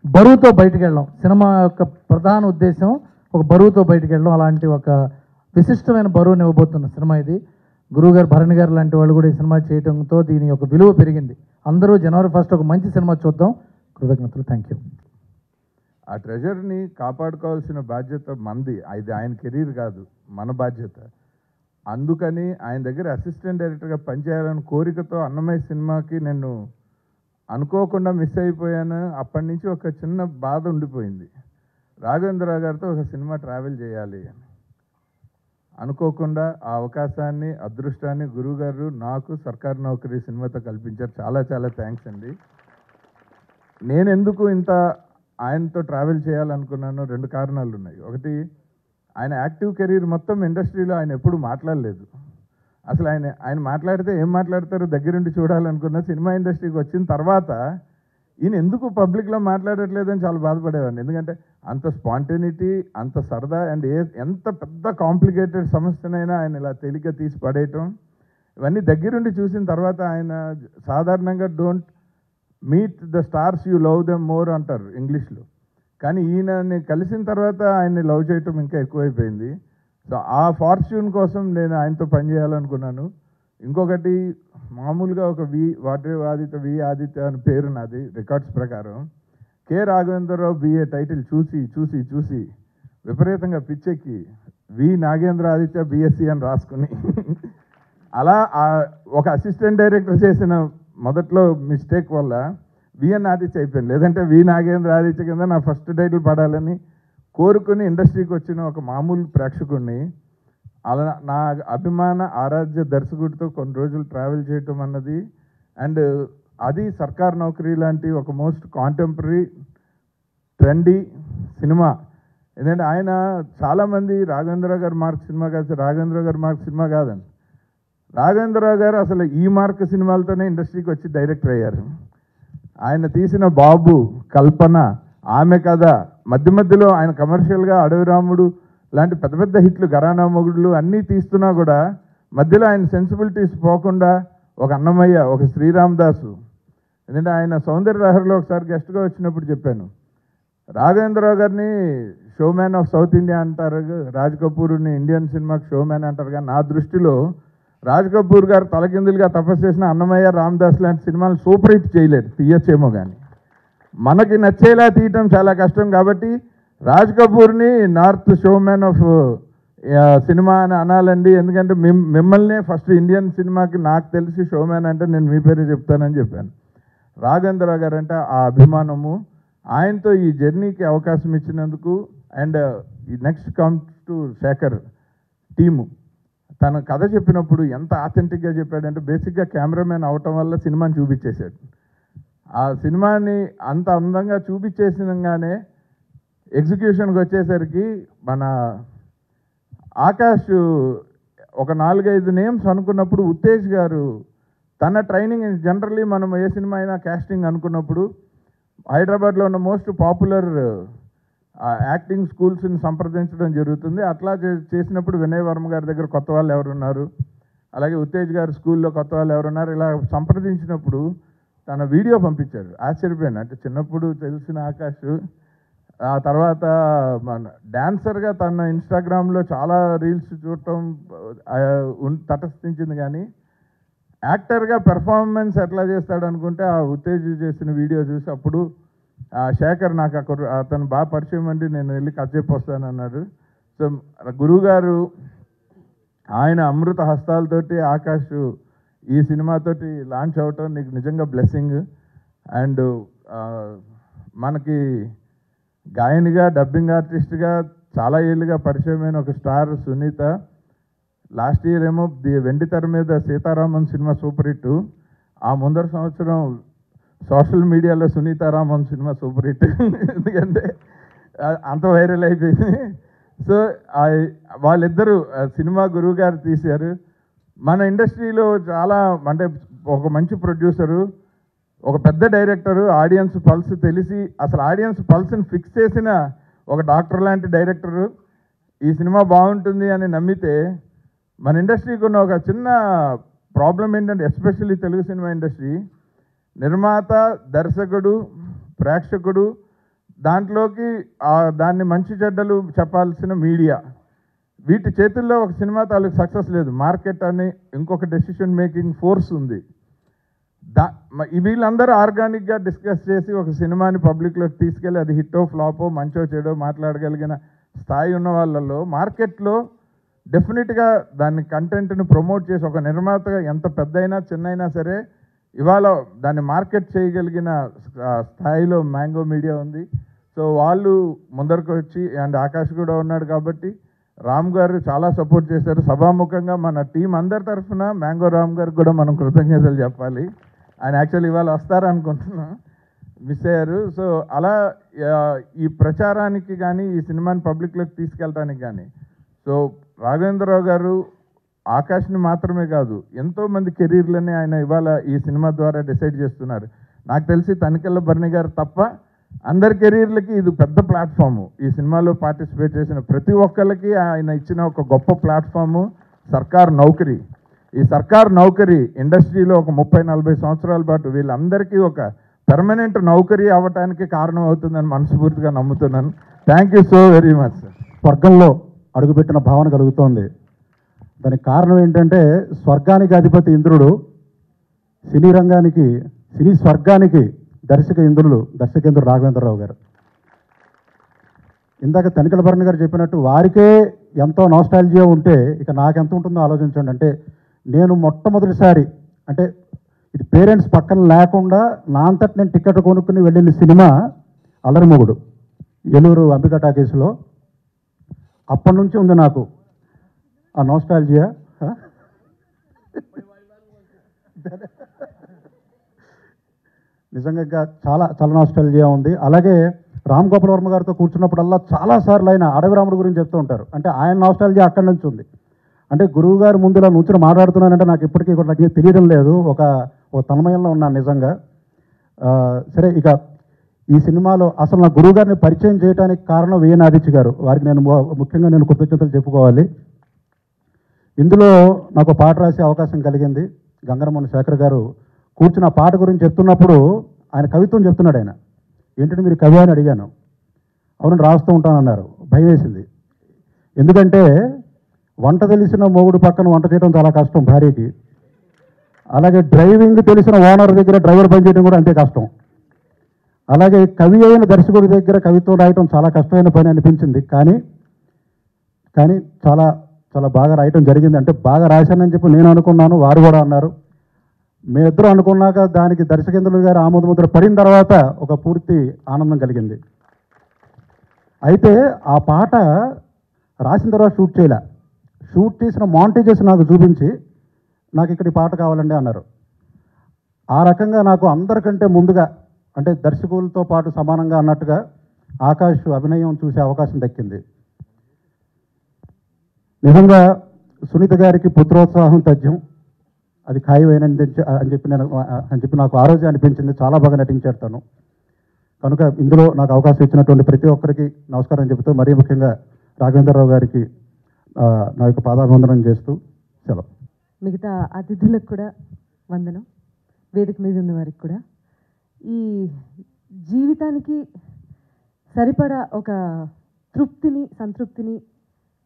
బరువుతో బయటికి వెళ్ళడం. సినిమా యొక్క ప్రధాన ఉద్దేశం ఒక బరువుతో బయటికి వెళ్ళడం. అలాంటి ఒక విశిష్టమైన బరువుని ఇవ్వబోతున్న సినిమా ఇది. గురువుగారు, భరణి గారు లాంటి వాళ్ళు కూడా ఈ సినిమా చేయడంతో దీని యొక్క విలువ పెరిగింది. అందరూ January 1 ఒక మంచి సినిమా చూద్దాం. కృతజ్ఞతలు. Thank you. ఆ ట్రెజర్ని కాపాడుకోవాల్సిన బాధ్యత మంది, ఇది ఆయన కెరీర్ కాదు, మన బాధ్యత. అందుకని ఆయన దగ్గర అసిస్టెంట్ డైరెక్టర్గా పనిచేయాలని కోరికతో అన్నమయ్య సినిమాకి నేను అనుకోకుండా మిస్ అయిపోయాను. అప్పటి నుంచి ఒక చిన్న బాధ ఉండిపోయింది, రాఘవేంద్రరావు గారితో ఒక సినిమా ట్రావెల్ చేయాలి అని. అనుకోకుండా ఆ అవకాశాన్ని, అదృష్టాన్ని గురువుగారు నాకు సర్కారు నౌకరీ సినిమాతో కల్పించారు. చాలా చాలా థ్యాంక్స్ అండి. నేను ఎందుకు ఇంత ఆయనతో ట్రావెల్ చేయాలనుకున్నాను, 2 కారణాలు ఉన్నాయి. ఒకటి, ఆయన యాక్టివ్ కెరీర్ మొత్తం ఇండస్ట్రీలో ఆయన ఎప్పుడు మాట్లాడలేదు. అసలు ఆయన మాట్లాడితే ఏం మాట్లాడతారో దగ్గరుండి చూడాలనుకున్న. సినిమా ఇండస్ట్రీకి వచ్చిన తర్వాత ఈయన ఎందుకు పబ్లిక్లో మాట్లాడట్లేదని చాలా బాధపడేవాడిని. ఎందుకంటే అంత స్పాంటేనిటీ, అంత సరదా, అండ్ ఎంత పెద్ద కాంప్లికేటెడ్ సమస్యనైనా ఆయన ఇలా తేలిక తీసి పడేయటం, ఇవన్నీ దగ్గరుండి చూసిన తర్వాత ఆయన సాధారణంగా don't meet the stars you love them more అంటారు ఇంగ్లీష్లో. కానీ ఈయనని కలిసిన తర్వాత ఆయన్ని లవ్ చేయటం ఇంకా ఎక్కువైపోయింది. సో ఆ ఫార్చ్యూన్ కోసం నేను ఆయనతో పనిచేయాలనుకున్నాను. ఇంకొకటి, మామూలుగా ఒక వి ఆదిత్య అని పేరు నాది రికార్డ్స్ ప్రకారం. కె రాఘవేంద్రరావు బిఏ టైటిల్ చూసి విపరీతంగా పిచ్చెక్కి వి నాగేంద్ర ఆదిత్య బిఎస్సి అని రాసుకుని అలా ఒక అసిస్టెంట్ డైరెక్టర్ చేసిన మొదట్లో మిస్టేక్ వల్ల విఎన్ ఆదిత్య అయిపోయింది. లేదంటే వి నాగేంద్ర ఆదిత్య కింద నా ఫస్ట్ టైటిల్ పడాలని కోరుకుని ఇండస్ట్రీకి వచ్చిన ఒక మామూలు ప్రేక్షకుడిని అలా నా అభిమాన ఆరాధ్య దర్శకుడితో కొన్ని రోజులు ట్రావెల్ చేయటం అన్నది, అండ్ అది సర్కార్ నౌకరీ లాంటి ఒక మోస్ట్ కాంటెంపరీ ట్రెండీ సినిమా. ఎందుకంటే ఆయన చాలామంది రాఘవేంద్రరావు గారు మార్క్ సినిమా కాదు, రాఘవేంద్రరావు గారు మార్క్ సినిమా కాదని. రాఘవేంద్రరావు గారు అసలు ఈ మార్క్ సినిమాలతోనే ఇండస్ట్రీకి వచ్చి డైరెక్టర్ అయ్యారు. ఆయన తీసిన బాబు, కల్పన, ఆమె కథ, మధ్యలో ఆయన కమర్షియల్గా అడవి రాముడు లాంటి పెద్ద పెద్ద హిట్లు, ఘరానా మొగుడులు అన్నీ తీస్తున్నా కూడా మధ్యలో ఆయన సెన్సిబిలిటీస్ పోకుండా ఒక అన్నమయ్య, ఒక శ్రీరామదాసు. ఎందుకంటే ఆయన సౌందర్య లహరిలో ఒకసారి గెస్ట్గా వచ్చినప్పుడు చెప్పాను, రాఘవేంద్రరావు గారిని షోమ్యాన్ ఆఫ్ సౌత్ ఇండియా అంటారు, రాజ్ కపూర్ని ఇండియన్ సినిమాకి షోమ్యాన్ అంటారు. కానీ నా దృష్టిలో రాజ్ కపూర్ గారు తలకిందులుగా తపస్సు చేసిన అన్నమయ్య, రామదాస్ లాంటి సినిమాలు సూపర్ హిట్ చేయలేదు, తీయచ్చేమో కానీ మనకి నచ్చేలా తీయటం చాలా కష్టం. కాబట్టి రాజ్ కపూర్ని నార్త్ షోమ్యాన్ ఆఫ్ సినిమా అని అనాలండి. ఎందుకంటే మిమ్మల్నే ఫస్ట్ ఇండియన్ సినిమాకి నాకు తెలిసి షోమ్యాన్ అంటే నేను మీ పేరే చెప్తానని చెప్పాను. రాఘవేంద్రరావు గారు అంటే ఆ అభిమానము, ఆయనతో ఈ జర్నీకి అవకాశం ఇచ్చినందుకు. అండ్ ఈ next comes to Sekhar team. తన కథ చెప్పినప్పుడు ఎంత ఆథెంటిక్గా చెప్పాడంటే, బేసిక్గా కెమెరామెన్ అవటం వల్ల సినిమాని చూపించేశాడు. ఆ సినిమాని అంత అందంగా చూపించేసినగానే ఎగ్జిక్యూషన్కి వచ్చేసరికి మన ఆకాష్ ఒక 4-5 నేమ్స్ అనుకున్నప్పుడు ఉత్తేజ్ గారు తన ట్రైనింగ్, జనరల్లీ మనం ఏ సినిమా అయినా కాస్టింగ్ అనుకున్నప్పుడు హైదరాబాద్లో ఉన్న మోస్ట్ పాపులర్ యాక్టింగ్ స్కూల్స్ని సంప్రదించడం జరుగుతుంది. అట్లా చేసినప్పుడు వినయ్ వర్మ గారి దగ్గర కొత్త వాళ్ళు ఎవరున్నారు, అలాగే ఉత్తేజ్ గారి స్కూల్లో కొత్త వాళ్ళు ఎవరున్నారు, ఇలా సంప్రదించినప్పుడు తన వీడియో పంపించారు. ఆశ్చర్యపోయాను. అంటే చిన్నప్పుడు తెలిసిన ఆకాష్ ఆ తర్వాత మన డాన్సర్గా తన ఇన్స్టాగ్రామ్లో చాలా రీల్స్ చూడటం తటస్థించింది, కానీ యాక్టర్గా పెర్ఫార్మెన్స్ ఎట్లా చేస్తాడు అనుకుంటే ఆ ఉత్తేజ్ చేసిన వీడియో చూసి అప్పుడు శేఖర్ నాకు అతను బాగా పరిచయం అండి, నేను వెళ్ళి కథ చెప్పొస్తాను అన్నాడు. సో గురువుగారు ఆయన అమృత హస్తాలతోటి ఆకాష్ ఈ సినిమాతోటి లాంచ్ అవటం నీకు నిజంగా బ్లెస్సింగ్. అండ్ మనకి గాయనిగా, డబ్బింగ్ ఆర్టిస్ట్గా చాలా ఏళ్ళుగా పరిచయమైన ఒక స్టార్ సునీత. లాస్ట్ ఇయర్ ఏమో వెండి తెర మీద సీతారామన్ సినిమా సూపర్ హిట్, ఆ ముందర సంవత్సరం సోషల్ మీడియాలో సునీతారామన్ సినిమా సూపర్ హిట్, ఎందుకంటే అంత వైరల్ అయిపోయింది. సో వాళ్ళిద్దరూ సినిమా గురువు గారు తీశారు. మన ఇండస్ట్రీలో చాలా అంటే ఒక మంచి ప్రొడ్యూసరు, ఒక పెద్ద డైరెక్టరు, ఆడియన్స్ పల్స్ తెలిసి అసలు ఆడియన్స్ పల్స్ని ఫిక్స్ చేసిన ఒక డాక్టర్ లాంటి డైరెక్టరు ఈ సినిమా బాగుంటుంది అని నమ్మితే, మన ఇండస్ట్రీకి ఉన్న ఒక చిన్న ప్రాబ్లం ఏంటంటే ఎస్పెషల్లీ తెలుగు సినిమా ఇండస్ట్రీ, నిర్మాత, దర్శకుడు, ప్రేక్షకుడు, దాంట్లోకి దాన్ని మంచి చెడ్డలు చెప్పాల్సిన మీడియా, వీటి చేతుల్లో ఒక సినిమా తాలూకు సక్సెస్ లేదు. మార్కెట్ అని ఇంకొక డెసిషన్ మేకింగ్ ఫోర్స్ ఉంది. వీళ్ళందరూ ఆర్గానిక్గా డిస్కస్ చేసి ఒక సినిమాని పబ్లిక్లోకి తీసుకెళ్ళి అది హిట్టో ఫ్లాపో మంచో చెడో మాట్లాడగలిగిన స్థాయి ఉన్న వాళ్ళల్లో మార్కెట్లో డెఫినెట్గా దాన్ని కంటెంట్ని ప్రమోట్ చేసి ఒక నిర్మాతగా ఎంత పెద్దయినా చిన్నైనా సరే ఇవాళ దాన్ని మార్కెట్ చేయగలిగిన స్థాయిలో మ్యాంగో మీడియా ఉంది. సో వాళ్ళు ముందరకు వచ్చి, అండ్ ఆకాష్ కూడా ఉన్నాడు కాబట్టి రామ్ గారు చాలా సపోర్ట్ చేశారు. సభాముఖంగా మన టీం అందరి తరఫున మ్యాంగో రామ్ గారికి కూడా మనం కృతజ్ఞతలు చెప్పాలి. ఆయన యాక్చువల్లీ ఇవాళ వస్తారనుకుంటున్నాం, మిస్ అయ్యారు. సో అలా ఈ ప్రచారానికి కానీ ఈ సినిమాని పబ్లిక్లోకి తీసుకెళ్ళడానికి కానీ సో రాఘవేంద్రరావు గారు ఆకాష్ని మాత్రమే కాదు ఎంతోమంది కెరీర్లని ఆయన ఇవాళ ఈ సినిమా ద్వారా డిసైడ్ చేస్తున్నారు. నాకు తెలిసి తనికెళ్ళ భరణి గారు తప్ప అందరి కెరీర్లకి ఇది పెద్ద ప్లాట్ఫాము. ఈ సినిమాలో పార్టిసిపేట్ చేసిన ప్రతి ఒక్కరికి ఆయన ఇచ్చిన ఒక గొప్ప ప్లాట్ఫాము సర్కార్ నౌకరీ. ఈ సర్కార్ నౌకరీ ఇండస్ట్రీలో ఒక 30-40 సంవత్సరాల పాటు వీళ్ళందరికీ ఒక పెర్మనెంట్ నౌకరీ అవ్వటానికి కారణం అవుతుందని మనస్ఫూర్తిగా నమ్ముతున్నాను. Thank you so very much. స్వర్గంలో అడుగుపెట్టిన భావన కలుగుతోంది. దానికి కారణం ఏంటంటే స్వర్గానికి అధిపతి ఇంద్రుడు, సినీ రంగానికి, సినీ స్వర్గానికి దర్శకేంద్రుడు రాఘవేంద్రరావు గారు. ఇందాక తనికెళ్ళ భరణి గారు చెప్పినట్టు వారికే ఎంతో నాస్టాల్జియా ఉంటే ఇక నాకెంత ఉంటుందో ఆలోచించండి. అంటే నేను మొట్టమొదటిసారి అంటే ఇది పేరెంట్స్ పక్కన లేకుండా నా అంతటి నేను టికెట్ కొనుక్కుని వెళ్ళిన సినిమా అల్లరిమొగుడు, ఏలూరు అంబికా టాకీస్లో. అప్పటి నుంచి ఉంది నాకు ఆ నాస్టాల్జియా. నిజంగా చాలా చాలా నాస్టాల్జియా ఉంది. అలాగే రామ్ గోపాల్ వర్మ గారితో కూర్చున్నప్పుడల్లా చాలాసార్లు ఆయన అడవి రాముడు గురించి చెప్తూ ఉంటారు. అంటే ఆయన నాస్టాల్జియా అక్కడి నుంచి ఉంది. అంటే గురువు గారు ముందులా నుంచుని మాట్లాడుతున్నానంటే నాకు ఇప్పటికీ కూడా నాకు తెలియడం లేదు, ఒక తన్మయంలో ఉన్నాను నిజంగా. సరే, ఇక ఈ సినిమాలో అసలు నా గురువు గారిని పరిచయం చేయడానికి కారణం విఎన్ ఆదిత్య గారు. వారికి ముఖ్యంగా నేను కృతజ్ఞతలు చెప్పుకోవాలి. ఇందులో నాకు పాట రాసే అవకాశం కలిగింది. గంగరమోహన్ శేఖర్ గారు కూర్చున్న పాట గురించి చెప్తున్నప్పుడు ఆయన కవిత్వం చెప్తున్నాడు. ఆయన ఏంటంటే మీరు కవి అని అడిగాను. అవును రాస్తూ ఉంటానన్నారు. భయం వేసింది. ఎందుకంటే వంట తెలిసిన మొగుడు పక్కన వంట చేయడం చాలా కష్టం భార్యకి. అలాగే డ్రైవింగ్ తెలిసిన ఓనర్ దగ్గర డ్రైవర్ పని చేయడం కూడా అంతే కష్టం. అలాగే కవి అయిన దర్శకుడి దగ్గర కవిత్వం రాయటం చాలా కష్టమైన పని అనిపించింది. కానీ చాలా చాలా బాగా రాయటం జరిగింది. అంటే బాగా రాశానని చెప్పి నేను అనుకున్నాను, వారు కూడా అన్నారు. మేమిద్దరూ అనుకున్నాక దానికి దర్శకేంద్రులు గారు ఆమోదముద్ర పడిన తర్వాత ఒక పూర్తి ఆనందం కలిగింది. అయితే ఆ పాట రాసిన తర్వాత షూట్ చేసిన మాంటేజెస్ నాకు చూపించి నాకు ఇక్కడ ఈ పాట కావాలండి అన్నారు. ఆ రకంగా నాకు అందరికంటే ముందుగా అంటే దర్శకులతో పాటు సమానంగా అన్నట్టుగా ఆకాష్ అభినయం చూసే అవకాశం దక్కింది. నిజంగా సునీత గారికి పుత్రోత్సాహం తథ్యం, అది ఖాయమైనని అని చెప్పి నాకు ఆ రోజే అనిపించింది. చాలా బాగా నటించాడు తను. కనుక ఇందులో నాకు అవకాశం ఇచ్చినటువంటి ప్రతి ఒక్కరికి నమస్కారం చెబుతూ మరీ ముఖ్యంగా రాఘవేంద్రరావు గారికి నా యొక్క పాదాభివందనం చేస్తూ సెలవు. మిగతా అతిథులకు కూడా వందనం, వేదిక మీద ఉన్న వారికి కూడా. ఈ జీవితానికి సరిపడా ఒక తృప్తిని సంతృప్తిని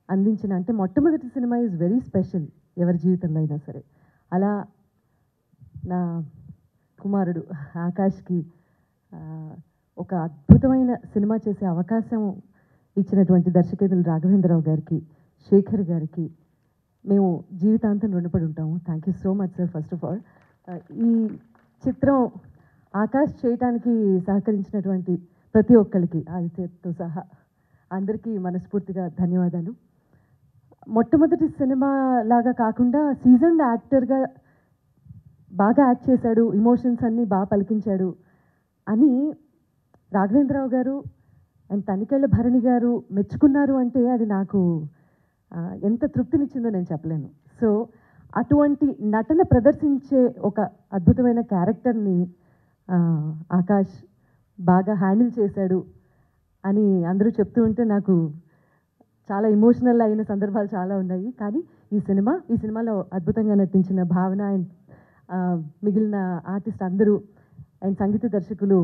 అందించిన, అంటే మొట్టమొదటి సినిమా ఈజ్ వెరీ స్పెషల్ ఎవరి జీవితంలో అయినా సరే. అలా నా కుమారుడు ఆకాష్కి ఒక అద్భుతమైన సినిమా చేసే అవకాశం ఇచ్చినటువంటి దర్శకేతులు రాఘవేంద్రరావు గారికి, శేఖర్ గారికి మేము జీవితాంతం రుణపడి ఉంటాము. Thank you so much sir. First of all ఈ చిత్రం ఆకాష్ చేయటానికి సహకరించినటువంటి ప్రతి ఒక్కరికి, ఆదిత్యతో సహా అందరికీ మనస్ఫూర్తిగా ధన్యవాదాలు. మొట్టమొదటి సినిమా లాగా కాకుండా సీజన్డ్ యాక్టర్గా బాగా యాక్ట్ చేశాడు, ఇమోషన్స్ అన్నీ బాగా పలికించాడు అని రాఘవేంద్రరావు గారు అండ్ తనికెళ్ళ భరణి గారు మెచ్చుకున్నారు అంటే అది నాకు ఎంత తృప్తినిచ్చిందో నేను చెప్పలేను. సో అటువంటి నటన ప్రదర్శించే ఒక అద్భుతమైన క్యారెక్టర్ని ఆకాష్ బాగా హ్యాండిల్ చేశాడు అని అందరూ చెప్తూ ఉంటే నాకు చాలా ఎమోషనల్ అయిన సందర్భాలు చాలా ఉన్నాయి. కానీ ఈ సినిమాలో అద్భుతంగా నటించిన భావన అండ్ మిగిలిన ఆర్టిస్ట్ అందరూ అండ్ సంగీత దర్శకులు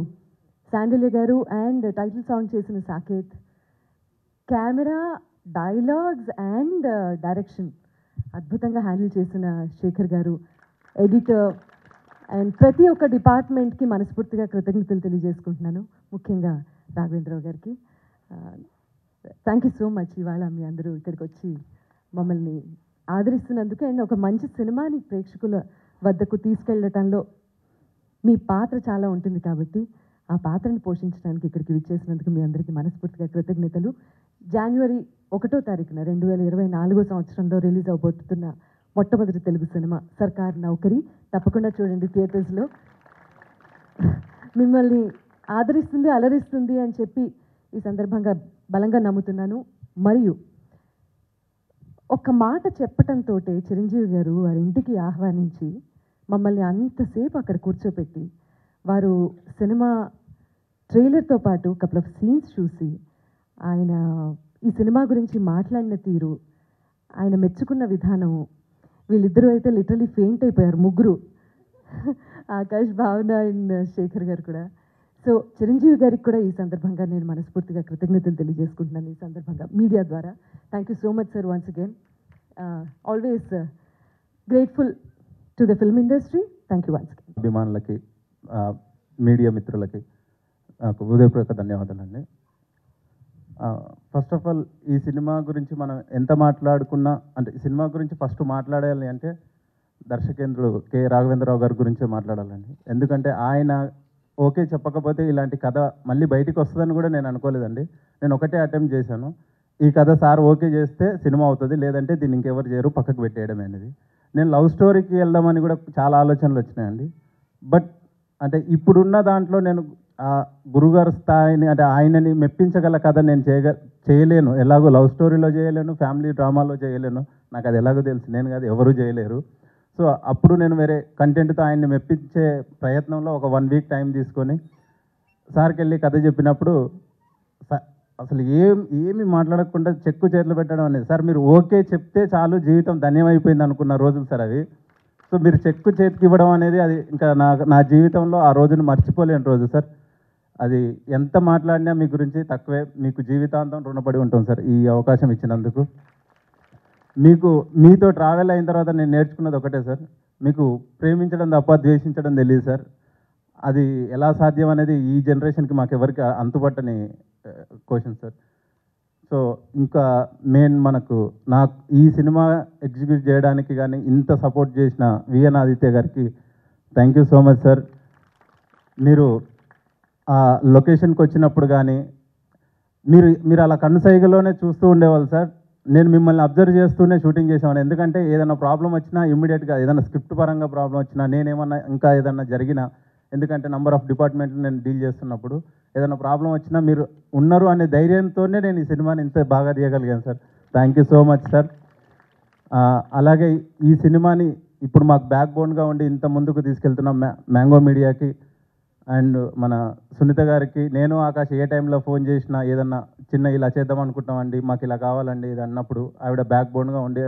శాండిల్య గారు అండ్ టైటిల్ సాంగ్ చేసిన Saketh, camera, dialogues and direction అద్భుతంగా హ్యాండిల్ చేసిన శేఖర్ గారు, ఎడిటర్ అండ్ ప్రతి ఒక్క డిపార్ట్మెంట్కి మనస్ఫూర్తిగా కృతజ్ఞతలు తెలియజేసుకుంటున్నాను. ముఖ్యంగా రాఘవేంద్రరావు గారికి థ్యాంక్ యూ సో మచ్. ఇవాళ మీ అందరూ ఇక్కడికి వచ్చి మమ్మల్ని ఆదరిస్తున్నందుకు అండ్ ఒక మంచి సినిమాని ప్రేక్షకుల వద్దకు తీసుకెళ్ళటంలో మీ పాత్ర చాలా ఉంటుంది కాబట్టి ఆ పాత్రను పోషించడానికి ఇక్కడికి విచ్చేసినందుకు మీ అందరికీ మనస్ఫూర్తిగా కృతజ్ఞతలు. జనవరి 1వ తారీఖున 2024 సంవత్సరంలో రిలీజ్ అవబోతున్న మొట్టమొదటి తెలుగు సినిమా సర్కార్ నౌకరీ. తప్పకుండా చూడండి థియేటర్స్లో. మిమ్మల్ని ఆదరిస్తుంది, అలరిస్తుంది అని చెప్పి ఈ సందర్భంగా బలంగా నమ్ముతున్నాను. మరియు ఒక మాట చెప్పటంతో చిరంజీవి గారు వారి ఇంటికి ఆహ్వానించి మమ్మల్ని అంతసేపు అక్కడ కూర్చోపెట్టి వారు సినిమా ట్రైలర్తో పాటు కపుల్ ఆఫ్ సీన్స్ చూసి ఆయన ఈ సినిమా గురించి మాట్లాడిన తీరు, ఆయన మెచ్చుకున్న విధానం, వీళ్ళిద్దరూ అయితే లిటరలీ ఫెయింట్ అయిపోయారు ముగ్గురు, ఆకాష్, భావన అండ్ శేఖర్ గారు కూడా. సో చిరంజీవి గారికి కూడా ఈ సందర్భంగా నేను మనస్ఫూర్తిగా కృతజ్ఞతలు తెలియజేసుకుంటున్నాను ఈ సందర్భంగా మీడియా ద్వారా. Thank you so much sir once again. Always grateful to the film industry. Thank you once again. అభిమానులకి, మీడియా మిత్రులకి నాకు హృదయపూర్వక ధన్యవాదాలండి. ఫస్ట్ ఆఫ్ ఆల్ ఈ సినిమా గురించి మనం ఎంత మాట్లాడుకున్నా, అంటే ఈ సినిమా గురించి ఫస్ట్ మాట్లాడాలి అంటే దర్శకేంద్రుడు కె రాఘవేంద్రరావు గారి గురించే మాట్లాడాలండి. ఎందుకంటే ఆయన ఓకే చెప్పకపోతే ఇలాంటి కథ మళ్ళీ బయటికి వస్తుందని కూడా నేను అనుకోలేదండి. నేను ఒకటే అటెంప్ట్ చేశాను, ఈ కథ సార్ ఓకే చేస్తే సినిమా అవుతుంది, లేదంటే దీన్ని ఇంకెవరు చేయరు, పక్కకు పెట్టేయడం అనేది. నేను లవ్ స్టోరీకి వెళ్దామని కూడా చాలా ఆలోచనలు వచ్చినాయండి. బట్ అంటే ఇప్పుడున్న దాంట్లో నేను గురుగారు స్థాయిని, అంటే ఆయనని మెప్పించగల కథ నేను చేయలేను. ఎలాగో లవ్ స్టోరీలో చేయలేను, ఫ్యామిలీ డ్రామాలో చేయలేను, నాకు అది ఎలాగో తెలుసు, నేను కాదు ఎవరు చేయలేరు. సో అప్పుడు నేను వేరే కంటెంట్తో ఆయన్ని మెప్పించే ప్రయత్నంలో ఒక 1 వీక్ టైం తీసుకొని సార్కి వెళ్ళి కథ చెప్పినప్పుడు అసలు ఏమి మాట్లాడకుండా చెక్కు చేతులు పెట్టడం అనేది, సార్ మీరు ఓకే చెప్తే చాలు జీవితం ధన్యమైపోయింది అనుకున్న రోజులు సార్ అవి. సో మీరు చెక్కు చేతికి ఇవ్వడం అనేది అది ఇంకా నా జీవితంలో ఆ రోజును మర్చిపోలేని రోజు సార్. అది ఎంత మాట్లాడినా మీ గురించి తక్కువే, మీకు జీవితాంతం రుణపడి ఉంటాం సార్ ఈ అవకాశం ఇచ్చినందుకు. మీతో ట్రావెల్ అయిన తర్వాత నేను నేర్చుకున్నది ఒకటే సార్, మీకు ప్రేమించడం తప్ప ద్వేషించడం తెలియదు సార్. అది ఎలా సాధ్యం అనేది ఈ జనరేషన్కి మాకెవరికి అంతుపట్టని క్వశ్చన్ సార్. సో ఇంకా నాకు ఈ సినిమా ఎగ్జిక్యూట్ చేయడానికి కానీ ఇంత సపోర్ట్ చేసిన విఎన్ ఆదిత్య గారికి thank you so much sir. మీరు ఆ లొకేషన్కి వచ్చినప్పుడు కానీ మీరు అలా కన్నుసైగలోనే చూస్తూ ఉండేవాళ్ళు సార్. నేను మిమ్మల్ని అబ్జర్వ్ చేస్తూనే షూటింగ్ చేసేవాడిని. ఎందుకంటే ఏదైనా ప్రాబ్లం వచ్చినా ఇమ్మీడియట్గా, ఏదైనా స్క్రిప్ట్ పరంగా ప్రాబ్లం వచ్చినా, నేనేమన్నా ఇంకా ఏదన్నా జరిగినా, ఎందుకంటే నంబర్ ఆఫ్ డిపార్ట్మెంట్లు నేను డీల్ చేస్తున్నప్పుడు ఏదైనా ప్రాబ్లం వచ్చినా మీరు ఉన్నారు అనే ధైర్యంతోనే నేను ఈ సినిమాని ఇంత బాగా తీయగలిగాను sir. Thank you so much sir. అలాగే ఈ సినిమాని ఇప్పుడు మాకు బ్యాక్ బోన్గా ఉండి ఇంత ముందుకు తీసుకెళ్తున్న మ్యాంగో మీడియాకి అండ్ మన సునీత గారికి నేను ఆకాష్ ఏ టైంలో ఫోన్ చేసినా ఏదన్నా చిన్న ఇలా చేద్దాం అనుకుంటామండి, మాకు ఇలా కావాలండి ఇది అన్నప్పుడు ఆవిడ బ్యాక్ బోన్గా ఉండి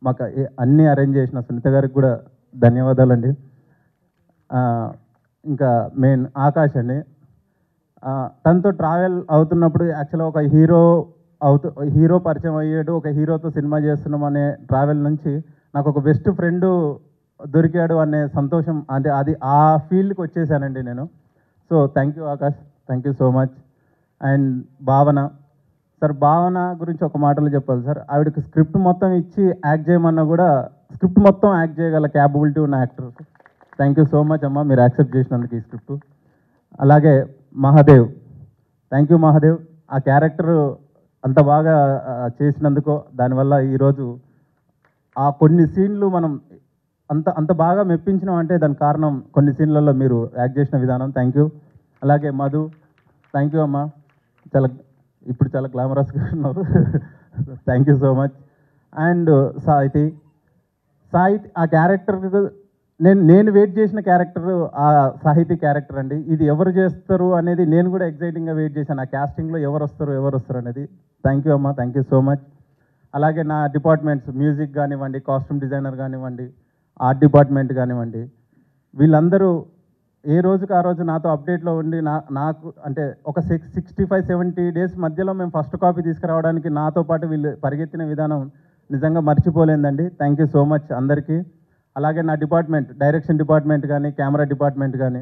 మాకు అన్నీ అరేంజ్ చేసిన సునీత గారికి కూడా ధన్యవాదాలండి. ఇంకా మెయిన్ ఆకాష్ అండి, తనతో ట్రావెల్ అవుతున్నప్పుడు యాక్చువల్గా ఒక హీరో పరిచయం అయ్యాడు, ఒక హీరోతో సినిమా చేస్తున్నాం అనే ట్రావెల్ నుంచి నాకు ఒక బెస్ట్ ఫ్రెండ్ దొరికాడు అనే సంతోషం, అంటే అది ఆ ఫీల్డ్కి వచ్చేసానండి నేను. So thank you Akash, thank you so much. And భావన సార్, భావన గురించి ఒక మాటలు చెప్పాలి సార్. ఆవిడకి స్క్రిప్ట్ మొత్తం ఇచ్చి యాక్ట్ చేయమన్నా కూడా స్క్రిప్ట్ మొత్తం యాక్ట్ చేయగల క్యాపబిలిటీ ఉన్న actor. Thank you so much అమ్మ, మీరు యాక్సెప్ట్ చేసినందుకు ఈ స్క్రిప్ట్. అలాగే మహాదేవ్, థ్యాంక్ యూ మహాదేవ్, ఆ క్యారెక్టర్ అంత బాగా చేసినందుకు, దానివల్ల ఈరోజు ఆ కొన్ని సీన్లు మనం అంత బాగా మెప్పించినాం అంటే దానికి కారణం కొన్ని సీన్లలో మీరు యాక్ట్ చేసిన విధానం. Thank you. అలాగే మధు, థ్యాంక్ యూ అమ్మ, ఇప్పుడు చాలా గ్లామరస్గా ఉన్నారు. Thank you so much. And Sahithi ఆ క్యారెక్టర్ నేను వెయిట్ చేసిన క్యారెక్టర్ ఆ సాహితీ క్యారెక్టర్ అండి. ఇది ఎవరు చేస్తారు అనేది నేను కూడా ఎగ్జైటింగ్గా వెయిట్ చేశాను, ఆ క్యాస్టింగ్లో ఎవరు వస్తారు అనేది. థ్యాంక్ యూ అమ్మ, థ్యాంక్ యూ సో మచ్. అలాగే నా డిపార్ట్మెంట్స్, మ్యూజిక్ కానివ్వండి, కాస్ట్యూమ్ డిజైనర్ కానివ్వండి, ఆర్ట్ డిపార్ట్మెంట్ కానివ్వండి, వీళ్ళందరూ ఏ రోజుకి ఆ రోజు నాతో అప్డేట్లో ఉండి నాకు అంటే ఒక 65-70 డేస్ మధ్యలో మేము ఫస్ట్ కాపీ తీసుకురావడానికి నాతో పాటు వీళ్ళు పరిగెత్తిన విధానం నిజంగా మర్చిపోలేదండి. థ్యాంక్ యూ సో మచ్ అందరికీ. అలాగే నా డిపార్ట్మెంట్, డైరెక్షన్ డిపార్ట్మెంట్ కానీ, కెమెరా డిపార్ట్మెంట్ కానీ,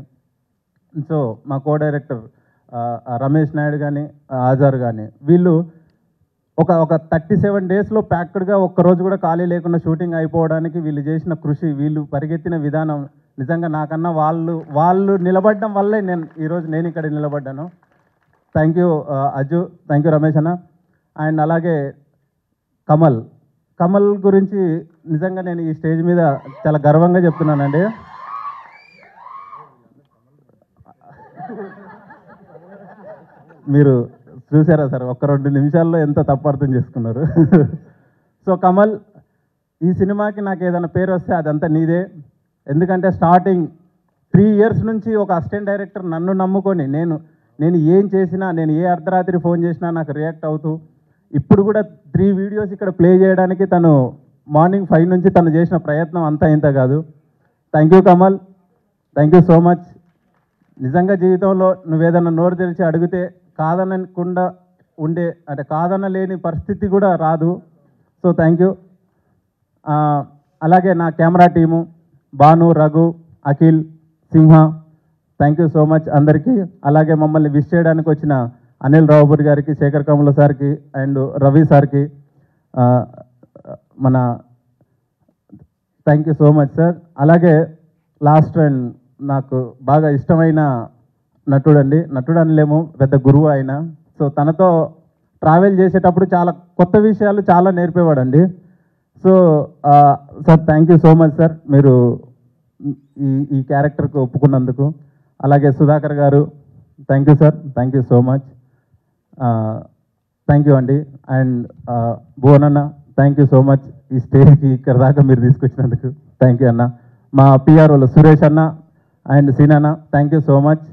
సో మా కో డైరెక్టర్ రమేష్ నాయుడు కానీ, ఆజార్ కానీ, వీళ్ళు ఒక 37 డేస్లో ప్యాక్డ్గా ఒక్కరోజు కూడా ఖాళీ లేకుండా షూటింగ్ అయిపోవడానికి వీళ్ళు చేసిన కృషి, వీళ్ళు పరిగెత్తిన విధానం నిజంగా నాకన్నా వాళ్ళు నిలబడడం వల్లే ఈరోజు నేను ఇక్కడ నిలబడ్డాను. Thank you Aju, thank you Ramesh అన్న. అండ్ అలాగే కమల్ గురించి నిజంగా నేను ఈ స్టేజ్ మీద చాలా గర్వంగా చెప్తున్నానండి. మీరు చూసారా సార్, ఒక 2 నిమిషాల్లో ఎంత తప్పు అర్థం చేసుకున్నారు. సో కమల్, ఈ సినిమాకి నాకు ఏదైనా పేరు వస్తే అదంతా నీదే. ఎందుకంటే స్టార్టింగ్ 3 ఇయర్స్ నుంచి ఒక అసిస్టెంట్ డైరెక్టర్ నన్ను నమ్ముకొని నేను ఏం చేసినా, నేను ఏ అర్ధరాత్రి ఫోన్ చేసినా నాకు రియాక్ట్ అవుతూ, ఇప్పుడు కూడా 3 వీడియోస్ ఇక్కడ ప్లే చేయడానికి తను మార్నింగ్ 5 నుంచి తను చేసిన ప్రయత్నం అంతా ఇంత కాదు. Thank you Kamal, thank you so much. నిజంగా జీవితంలో నువ్వేదన్నా నోరు తెరిచి అడిగితే కాదనకుండా అంటే కాదనలేని పరిస్థితి కూడా రాదు. So thank you. అలాగే నా camera team Bhanu, Raghu, Akhil, Simha, thank you so much అందరికీ. అలాగే మమ్మల్ని విష్ చేయడానికి వచ్చిన అనిల్ రావుపూరి గారికి, శేఖర్ కమల సార్కి అండ్ రవి సార్కి మన thank you so much sir. అలాగే లాస్ట్ అండ్ నాకు బాగా ఇష్టమైన నటుడు అనలేము, పెద్ద గురువు ఆయన. సో తనతో ట్రావెల్ చేసేటప్పుడు చాలా కొత్త విషయాలు చాలా నేర్పేవాడండి. So sir thank you so much sir, మీరు ఈ క్యారెక్టర్కి ఒప్పుకున్నందుకు. అలాగే Sudhakar garu, thank you sir, thank you so much, thank you అండి. అండ్ భువన్ అన్న, థ్యాంక్ యూ సో మచ్, ఈ స్టేజ్కి ఇక్కడ దాకా మీరు తీసుకొచ్చినందుకు థ్యాంక్ యూ అన్న. మా పిఆర్ఓలు సురేష్ అన్న and Seenanna, thank you so much,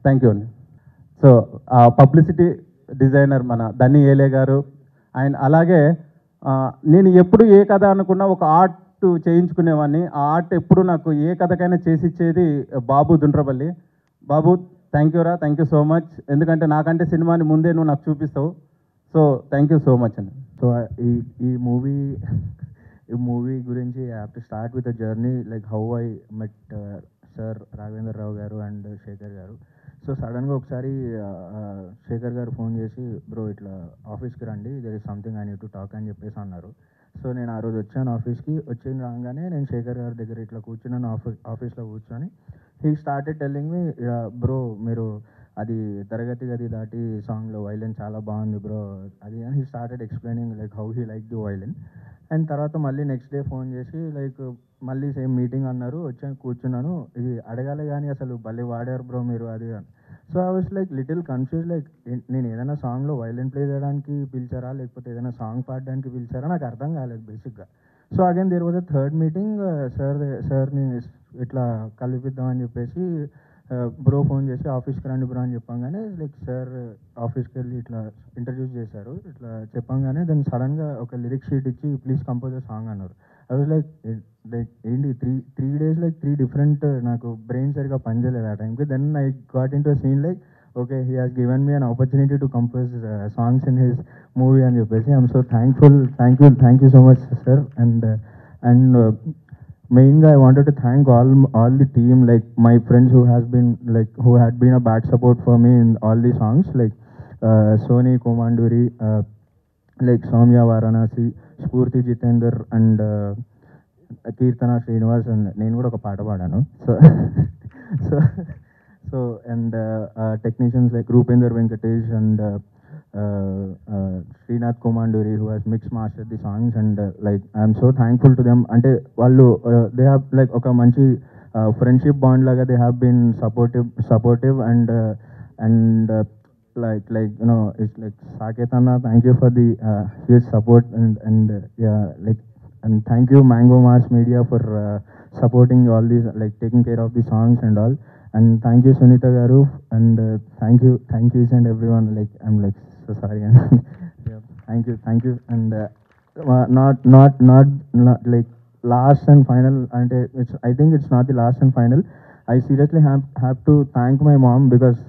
thank you అండి. సో పబ్లిసిటీ డిజైనర్ మన ధని ఏలే గారు. అండ్ అలాగే నేను ఎప్పుడు ఏ కథ అనుకున్నా ఒక ఆర్ట్ చేయించుకునేవాడిని. ఆ ఆర్ట్ ఎప్పుడు నాకు ఏ కథకైనా చేసి ఇచ్చేది బాబు దుండ్రపల్లి. బాబు థ్యాంక్ యూ రా, థ్యాంక్ యూ సో మచ్, ఎందుకంటే నాకంటే సినిమాని ముందే నువ్వు నాకు చూపిస్తావు. So thank you so much అండి. సో ఈ మూవీ గురించి I have to start with a journey like how I met sir Raghavendra Rao garu and Shekhar గారు. సో సడన్గా ఒకసారి శేఖర్ గారు ఫోన్ చేసి, బ్రో ఇట్లా ఆఫీస్కి రండి, there is something I need to talk అని చెప్పేసి అన్నారు. సో నేను ఆ రోజు వచ్చాను ఆఫీస్కి. రాగానే నేను శేఖర్ గారి దగ్గర ఇట్లా కూర్చున్నాను, ఆఫీస్లో కూర్చొని he started telling me, bro మీరు అది తరగతి గది దాటి సాంగ్లో వైలిన్ చాలా బాగుంది బ్రో అది అని he started explaining like how he like the violin. And తర్వాత మళ్ళీ నెక్స్ట్ డే ఫోన్ చేసి లైక్ మళ్ళీ సేమ్ మీటింగ్ అన్నారు, వచ్చాను కూర్చున్నాను, ఇది అడగాలి కానీ అసలు భలే వాడారు బ్రో మీరు అది అని. So I was like little confuse, like నేను ఏదైనా సాంగ్లో వైలిన్ ప్లే చేయడానికి పిలిచారా లేకపోతే ఏదైనా సాంగ్ పాడడానికి పిలిచారా నాకు అర్థం కాలేదు బేసిక్గా. So again there was a third meeting, సార్ని ఇట్లా కలిపిద్దామని చెప్పేసి బ్రో ఫోన్ చేసి ఆఫీస్కి రండి బ్రో అని చెప్పంగానే లైక్ సార్ ఆఫీస్కి వెళ్ళి ఇట్లా ఇంట్రడ్యూస్ చేశారు. ఇట్లా చెప్పంగానే దెన్ సడన్గా ఒక లిరిక్ షీట్ ఇచ్చి ప్లీజ్ కంపోజ్ అ సాంగ్ అన్నారు. ఐ వాజ్ లైక్ ఏంటి త్రీ డేస్ లైక్ 3 డిఫరెంట్, నాకు బ్రెయిన్ సరిగా పనిచేయలేదు ఆ టైంకి. Then I got into scene like okay he has given me an opportunity to compose songs in his movie అని చెప్పేసి I'm so thankful. Thank you so much sir. And మెయిన్గా I wanted to thank all the team, like my friends who had been a bad support for me in all the songs, like Soni Komanduri, like Soumya Varanasi, Spurti Jitender, and Keertana Srinivas, and నేను కూడా ఒక పాట పాడాను. So and technicians like Rupinder Venkatesh and Srinath Komanduri, who has mixed mastered the songs, and like I am so thankful to them. Ante vallu they have like oka manchi friendship bond laga they have been supportive and like you know, it's like Saket Anna, thank you for the huge support, and yeah, like, and thank you Mango Mass Media for supporting all these, like taking care of the songs and all. And thank you Sunita garu, and thank you each and everyone. Like I'm like so sorry. Yeah, thank you. And not like last and final, and I think it's not the last and final. I seriously have to thank my mom, because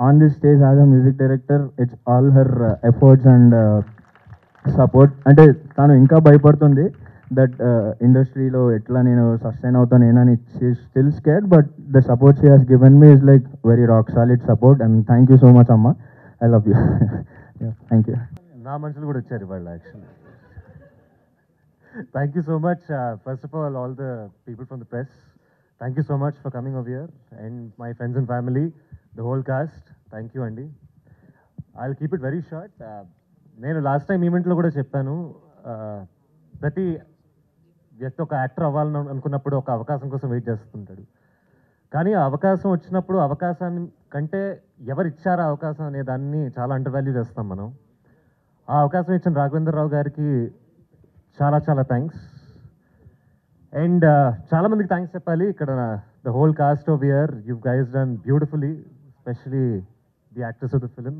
on this stage as a music director, it's all her efforts and support. అంటే తను ఇంకా భయపడుతుంది దట్ ఇండస్ట్రీలో ఎట్లా నేను సస్టైన్ అవుతానేనని. Still scared, but the support she has given me is like very rock solid support. And thank you so much అమ్మ, I love you. Thank you. నా మనుషులు కూడా వచ్చారు ఇవాళ actually. Thank you so much. First of all the people from the press, thank you so much for coming over here, and my friends and family, the whole cast, thank you అండి. I will keep it very short. నేను లాస్ట్ టైం ఈవెంట్లో కూడా చెప్పాను, ప్రతి వ్యక్తి ఒక యాక్టర్ అవ్వాలని అనుకున్నప్పుడు ఒక అవకాశం కోసం వెయిట్ చేస్తుంటాడు. కానీ ఆ అవకాశం వచ్చినప్పుడు అవకాశాన్ని కంటే ఎవరు ఇచ్చారా అవకాశం అనే దాన్ని చాలా అండర్ వాల్యూ చేస్తాం మనం. ఆ అవకాశం ఇచ్చిన రాఘవేంద్ర రావు గారికి చాలా చాలా థ్యాంక్స్. అండ్ చాలామందికి థ్యాంక్స్ చెప్పాలి ఇక్కడ. The whole cast of here, you guys done beautifully, especially the actors of the film.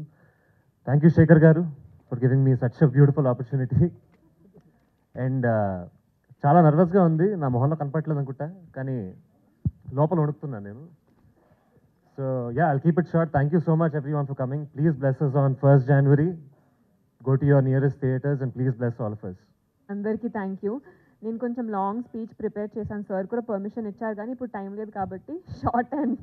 Thank you Shekhar garu for giving me such a beautiful opportunity. And చాలా నర్వస్గా ఉంది, నా మొహంలో కనపట్లేదు అనుకుంటా, కానీ లోపల వణుకుతున్నాను నేను. So yeah, I'll keep it short. Thank you so much everyone for coming. Please bless us on 1st January. Go to your nearest theaters and please bless all of us. అందరికీ థ్యాంక్ యూ. నేను కొంచెం లాంగ్ స్పీచ్ ప్రిపేర్ చేశాను, సార్ కూడా పర్మిషన్ ఇచ్చారు, కానీ ఇప్పుడు టైం లేదు కాబట్టి షార్ట్ అండ్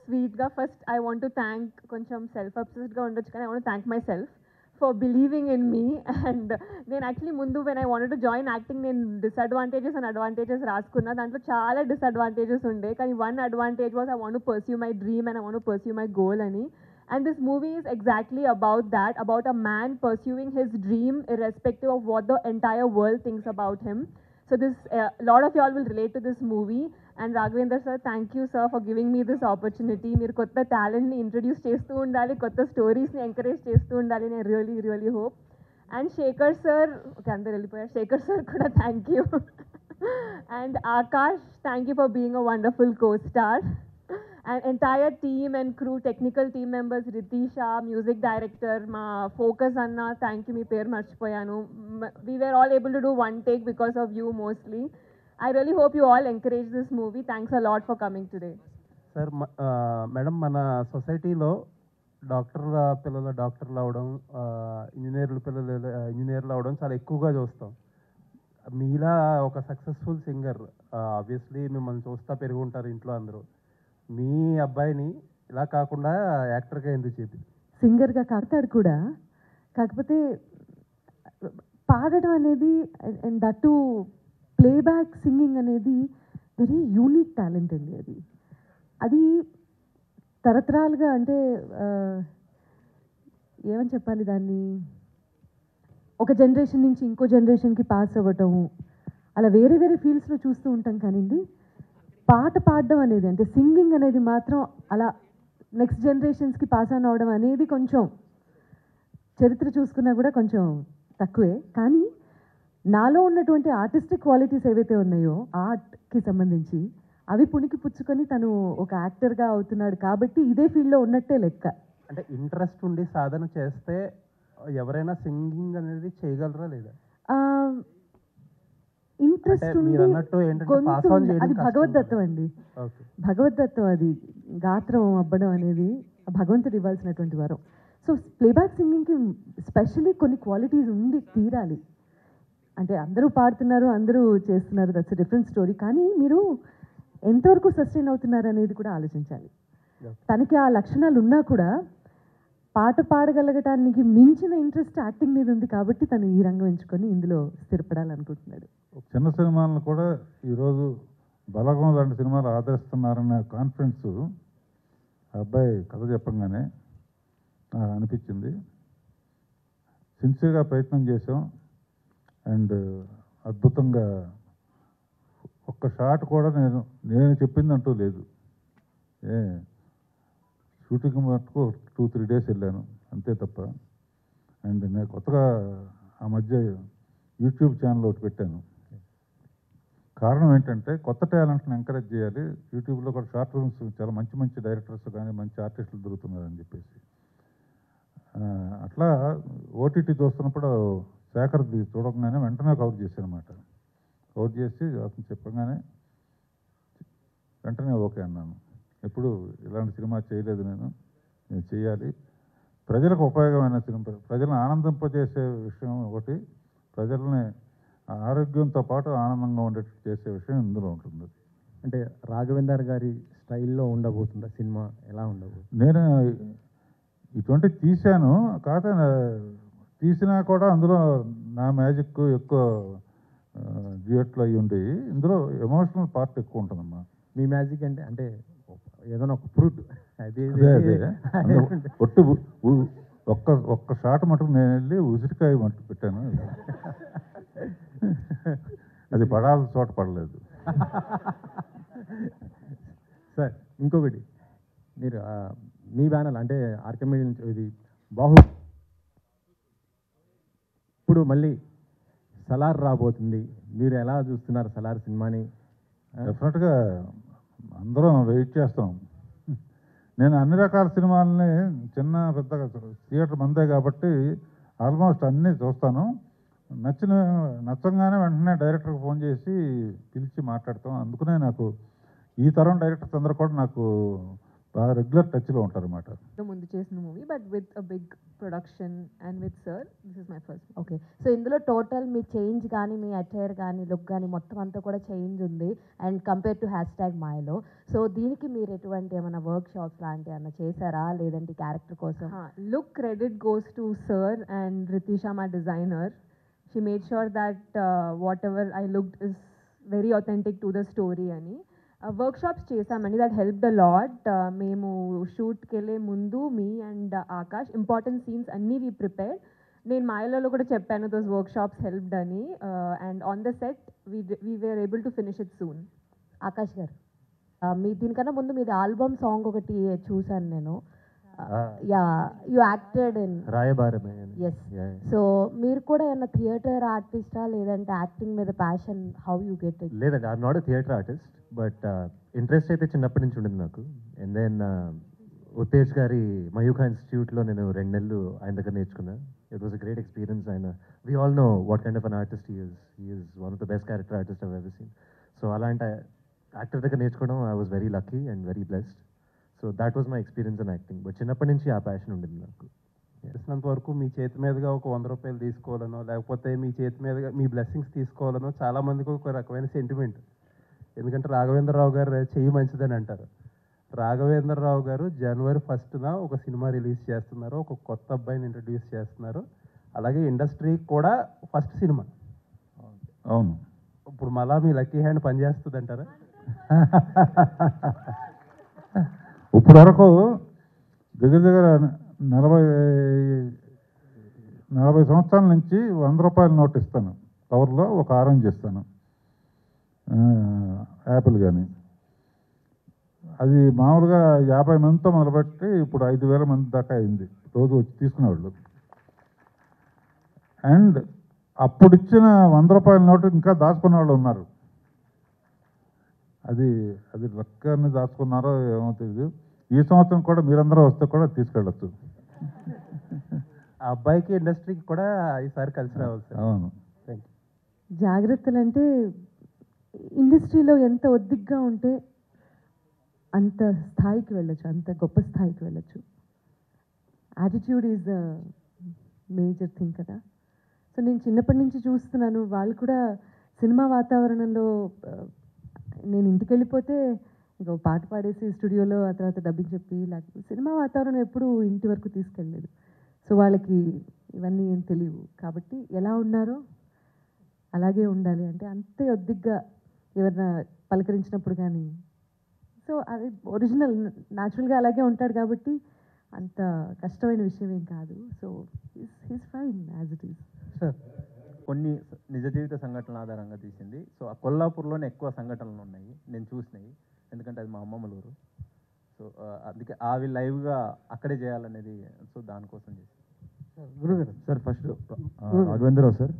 స్వీట్గా. First I want to thank, కొంచెం సెల్ఫ్ అబ్సెస్డ్గా ఉండొచ్చు కానీ I want thank my self for believing in me. And నేను యాక్చువల్లీ ముందు when I wanted to join acting, నేను డిసడ్వాంటేజెస్ అండ్ అడ్వాంటేజెస్ రాసుకున్నా. దాంట్లో చాలా డిసడ్వాంటేజెస్ ఉండే, కానీ one advantage was I want to pursue my dream and I want to pursue my goal అని. And this movie is exactly about that, about a man pursuing his dream irrespective of what the entire world thinks about him. So this, a lot of y'all will relate to this movie. And Raghavendra sir, thank you sir for giving me this opportunity. మీరు కొత్త టాలెంట్ని ఇంట్రడ్యూస్ చేస్తూ ఉండాలి, కొత్త స్టోరీస్ని ఎంకరేజ్ చేస్తూ ఉండాలి, నేను really hope. And Sekhar sir, okay అందరు వెళ్ళిపోయారు, శేఖర్ సార్ కూడా thank you. And Akash, thank you for being a wonderful co-star. And entire team and crew, technical team members, Ritisha, music director, ma focus Anna, thank you, మీ పేరు మర్చిపోయాను. We were all able to do one take because of you mostly. I really hope you all encourage this movie. Thanks a lot for coming today. Sir madam, మన సొసైటీలో పిల్లలు డాక్టర్లు అవడం, ఇంజనీర్లు అవడం చాలా ఎక్కువగా చూస్తాం. మీలా ఒక సక్సెస్ఫుల్ సింగర్, ఆబ్వియస్లీ మిమ్మల్ని చూస్తా పెరిగి ఉంటారు ఇంట్లో అందరూ. మీ అబ్బాయిని ఇలా కాకుండా యాక్టర్గా ఎందుకు చేపి? సింగర్గా కాకుతాడు కూడా, కాకపోతే పాడడం అనేది అండ్ దట్టు ప్లేబ్యాక్ సింగింగ్ అనేది వెరీ యూనిక్ టాలెంట్ అండి. అది తరతరాలుగా, అంటే ఏమని చెప్పాలి దాన్ని, ఒక జనరేషన్ నుంచి ఇంకో జనరేషన్కి పాస్ అవ్వటం, అలా వేరే ఫీల్డ్స్లో చూస్తూ ఉంటాం. కానివ్వండి, పాట పాడడం అనేది, అంటే సింగింగ్ అనేది మాత్రం అలా నెక్స్ట్ జనరేషన్స్కి పాస్ ఆన్ అవ్వడం అనేది కొంచెం చరిత్ర చూసుకున్నా కూడా కొంచెం తక్కువే. కానీ నాలో ఉన్నటువంటి ఆర్టిస్టిక్ క్వాలిటీస్ ఏవైతే ఉన్నాయో, ఆర్ట్కి సంబంధించి అవి పుణికి పుచ్చుకొని తను ఒక యాక్టర్గా అవుతున్నాడు కాబట్టి ఇదే ఫీల్డ్లో ఉన్నట్టే లెక్క. అంటే ఇంట్రెస్ట్ ఉండి సాధన చేస్తే ఎవరైనా సింగింగ్ అనేది చేయగలరా లేదా? ఇంట్రెస్ట్ అంటే ఉండి మీరు అన్నట్టు ఏంటంటే pass on గొంతు చేయడం అది కష్టం భగవద్దత్తం అండి. ఓకే. భగవద్దత్తం అది. గాత్రం అవ్వడం అనేది భగవంతుడు ఇవ్వాల్సినటువంటి వరం. సో ప్లేబ్యాక్ సింగింగ్కి స్పెషల్లీ కొన్ని క్వాలిటీస్ ఉండి తీరాలి. అంటే అందరూ పాడుతున్నారు, అందరూ చేస్తున్నారు, దట్స్ డిఫరెంట్ స్టోరీ. కానీ మీరు ఎంతవరకు సస్టైన్ అవుతున్నారు అనేది కూడా ఆలోచించాలి. తనకి ఆ లక్షణాలు ఉన్నా కూడా పాట పాడగలగటానికి మించిన ఇంట్రెస్ట్ యాక్టింగ్ మీద ఉంది కాబట్టి తను ఈ రంగం ఎంచుకొని ఇందులో స్థిరపడాలనుకుంటున్నాడు. చిన్న సినిమాలను కూడా ఈరోజు బలగం లాంటి సినిమాలు ఆదరిస్తున్నారన్న కాన్ఫిడెన్స్ అబ్బాయి కథ చెప్పంగానే అనిపించింది. సిన్సియర్గా ప్రయత్నం చేసాం అండ్ అద్భుతంగా ఒక్క షాట్ కూడా నేను చెప్పిందంటూ లేదు. షూటింగ్ మటుకు 2-3 days వెళ్ళాను అంతే తప్ప. అండ్ నేను కొత్తగా ఆ మధ్య యూట్యూబ్ ఛానల్ ఒకటి పెట్టాను. కారణం ఏంటంటే కొత్త టాలెంట్ని ఎంకరేజ్ చేయాలి. యూట్యూబ్లో కూడా షార్ట్ ఫిల్మ్స్ చాలా మంచి మంచి డైరెక్టర్స్ కానీ మంచి ఆర్టిస్టులు దొరుకుతున్నారని చెప్పేసి అట్లా ఓటీటీ చూస్తున్నప్పుడు శేఖర్ది చూడగానే వెంటనే కవర్ చేశాను అనమాట. కవర్ చేసి అతను చెప్పగానే వెంటనే ఓకే అన్నాను. ఎప్పుడు ఇలాంటి సినిమా చేయలేదు, నేను చేయాలి. ప్రజలకు ఉపయోగమైన సినిమా, ప్రజలను ఆనందింపజేసే విషయం ఒకటి, ప్రజల్ని ఆరోగ్యంతో పాటు ఆనందంగా ఉండేట్టు చేసే విషయం ఇందులో ఉంటుంది. అంటే రాఘవేందర్ గారి స్టైల్లో ఉండబోతుందా సినిమా? ఎలా ఉండబోతుంది? నేను ఇటువంటి తీశాను, కాకపోతే తీసినా కూడా అందులో నా మ్యాజిక్ ఎక్కువ డ్యూయట్లు అయ్యి ఉండి ఇందులో ఎమోషనల్ పార్ట్ ఎక్కువ ఉంటుందమ్మా. మీ మ్యాజిక్ అంటే అంటే ఏదైనా ఒక ఫ్రూట్ అదే ఒట్టు ఒక్క షాట్ మటుకు నేను వెళ్ళి ఉసిరికాయ మటుకు పెట్టాను. అది పడాల్సిన చోట పడలేదు. సార్ ఇంకొకటి, మీరు మీ బ్యానర్ అంటే ఆర్కెమిడి నుంచి ఇది ఇప్పుడు మళ్ళీ సలార్ రాబోతుంది, మీరు ఎలా చూస్తున్నారు సలార్ సినిమాని? డెఫినెట్గా అందరం వెయిట్ చేస్తాం. నేను అన్ని రకాల సినిమాలని చిన్న పెద్దగా థియేటర్ మందే కాబట్టి ఆల్మోస్ట్ అన్నీ చూస్తాను. నచ్చంగానే వెంటనే డైరెక్టర్కి ఫోన్ చేసి పిలిచి మాట్లాడతాం. అందుకనే నాకు ఈ తరం డైరెక్టర్స్ అందరూ కూడా నాకు బాగా రెగ్యులర్ టచ్లో ఉంటారు అన్నమాట. ముందు చేసిన movie but with a big production and with sir this is my first. Okay, so ఇందులో టోటల్ మీ చేంజ్ కానీ మీ అటైర్ కానీ లుక్ కానీ మొత్తం అంతా కూడా చేంజ్ ఉంది అండ్ కంపేర్ టు #మాయలో. సో దీనికి మీరు ఎటువంటి ఏమైనా వర్క్ షాప్స్ లాంటివి ఏమైనా చేశారా, లేదంటే క్యారెక్టర్ కోసం? Look credit goes to sir and Ritisha మా designer. She made sure that whatever I looked is very authentic to the story అని. వర్క్షాప్స్ చేసామండి, దట్ హెల్ప్ ద లాట్. మేము షూట్కి వెళ్ళే ముందు me and Akash important scenes అన్నీ వీ ప్రిపేర్డ్. నేను మాయలలో కూడా చెప్పాను దోస్ వర్క్షాప్స్ హెల్ప్డ్ అని. And on the set we were able to finish it soon. Akash garu, మీ దీనికన్నా ముందు మీది ఆల్బమ్ సాంగ్ ఒకటి చూశాను నేను. యా, యూ యాక్టెడ్ ఇన్ రాయబారమే. ఎస్. సో మీరు కూడా ఏమన్నా థియేటర్ ఆర్టిస్టా, లేదంటే యాక్టింగ్ మీద passion? How you get it? లేదండి, I'm not a theatre artist, but interest అయితే చిన్నప్పటి నుంచి ఉండింది నాకు. అండ్ దెన్ ఉత్తేజ్ గారి మయూఖా ఇన్స్టిట్యూట్లో నేను 2 నెలలు ఆయన దగ్గర నేర్చుకున్నాను. It was a great experience. ఆయన we all know what kind of an artist he is one of the best character artist I've ever seen. So అలాంటి యాక్టర్ దగ్గర నేర్చుకోవడం I was very lucky and very blessed. So that was my experience in acting. But చిన్నప్పటి నుంచి ఆ ప్యాషన్ ఉండింది నాకు. చేసినంత వరకు మీ చేతి మీదుగా ఒక 100 రూపాయలు తీసుకోవాలనో, లేకపోతే మీ చేతి మీదుగా మీ బ్లెస్సింగ్స్ తీసుకోవాలనో చాలామందికి ఒక రకమైన సెంటిమెంట్. ఎందుకంటే రాఘవేంద్రరావు గారు చెయ్యి మంచిదని అంటారు. రాఘవేంద్రరావు గారు January 1st ఒక సినిమా రిలీజ్ చేస్తున్నారు, ఒక కొత్త అబ్బాయిని ఇంట్రడ్యూస్ చేస్తున్నారు. అలాగే ఇండస్ట్రీకి కూడా ఫస్ట్ సినిమా. అవును. ఇప్పుడు మళ్ళా మీ లక్కీ హ్యాండ్ పనిచేస్తుంది అంటారా? ఇప్పుడు వరకు దగ్గర దగ్గర 40 సంవత్సరాల నుంచి 100 రూపాయల నోట్ ఇస్తాను. కవర్లో ఒక ఆరెంజ్ ఇస్తాను, యాపిల్ కానీ. అది మామూలుగా 50 మందితో మొదలుపెట్టి ఇప్పుడు 5,000 మంది దాకా అయింది రోజు వచ్చి తీసుకునేవాళ్ళు. అండ్ అప్పుడు ఇచ్చిన 100 రూపాయల నోటు ఇంకా దాచుకునే వాళ్ళు ఉన్నారు. అది అది లక్కని దాచుకున్నారో ఏమో తెలియదు. ఈ సంవత్సరం కూడా మీరందరూ వస్తే కూడా తీసుకెళ్ళచ్చు. ఆ అబ్బాయికి ఇండస్ట్రీకి కూడా ఈసారి కలిసి రావాలి సార్. అవును. Thank you. జాగ్రత్తలు అంటే ఇండస్ట్రీలో ఎంత ఒద్దిగ్గా ఉంటే అంత స్థాయికి వెళ్ళొచ్చు, అంత గొప్ప స్థాయికి వెళ్ళొచ్చు. Attitude is the major thing కదా. సో నేను చిన్నప్పటి నుంచి చూస్తున్నాను, వాళ్ళు కూడా సినిమా వాతావరణంలో నేను ఇంటికి వెళ్ళిపోతే ఇంకా పాట పాడేసి స్టూడియోలో ఆ తర్వాత డబ్బింగ్ చెప్పి, లేకపోతే సినిమా వాతావరణం ఎప్పుడూ ఇంటి వరకు తీసుకెళ్ళలేదు. సో వాళ్ళకి ఇవన్నీ ఏం తెలియవు కాబట్టి ఎలా ఉన్నారో అలాగే ఉండాలి, అంటే అంతే ఒద్దిగ్గా ఎవరైనా పలకరించినప్పుడు కానీ. సో అది ఒరిజినల్ న్యాచురల్గా అలాగే ఉంటాడు కాబట్టి అంత కష్టమైన విషయం ఏం కాదు. So he's fine as it is. Sir కొన్ని నిజ జీవిత సంఘటనల ఆధారంగా తీసింది. సో ఆ కొల్లాపూర్లోనే ఎక్కువ సంఘటనలు ఉన్నాయి నేను చూసినాయి, ఎందుకంటే అది మా అమ్మమ్మల ఊరు. సో అందుకే అవి లైవ్గా అక్కడే చేయాలనేది, సో దానికోసం చేసి. గురుగారు sir, first Raghavendra Rao sir,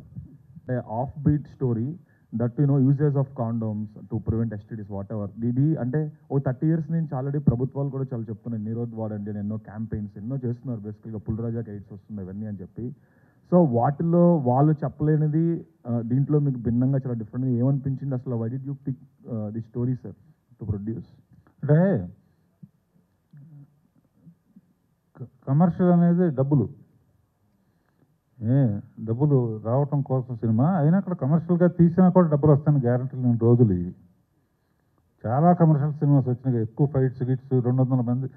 off beat story that uses of condoms to prevent STDs what ever. ఇది అంటే ఓ 30 years నుంచి ఆల్రెడీ ప్రభుత్వాలు కూడా చాలా చెప్తున్నాయి నిరోధ్ వాడండి అని, ఎన్నో క్యాంపెయిన్స్ ఎన్నో చేస్తున్నారు. బేసికల్గా పుల్రాజాకి ఎయిడ్స్ వస్తుంది ఇవన్నీ అని చెప్పి. సో వాటిలో వాళ్ళు చెప్పలేనిది దీంట్లో మీకు భిన్నంగా చాలా డిఫరెంట్గా ఏమనిపించింది అసలు? Why did you pick the story sir to produce? అంటే కమర్షియల్ అనేది డబ్బులు డబ్బులు రావటం కోసం సినిమా అయినా అక్కడ కమర్షియల్గా తీసినా కూడా డబ్బులు వస్తాయని గ్యారంటీ లేని రోజులు ఇవి. చాలా కమర్షియల్ సినిమాస్ వచ్చినాయి, ఎక్కువ ఫైట్స్ గిట్స్, 200 మంది.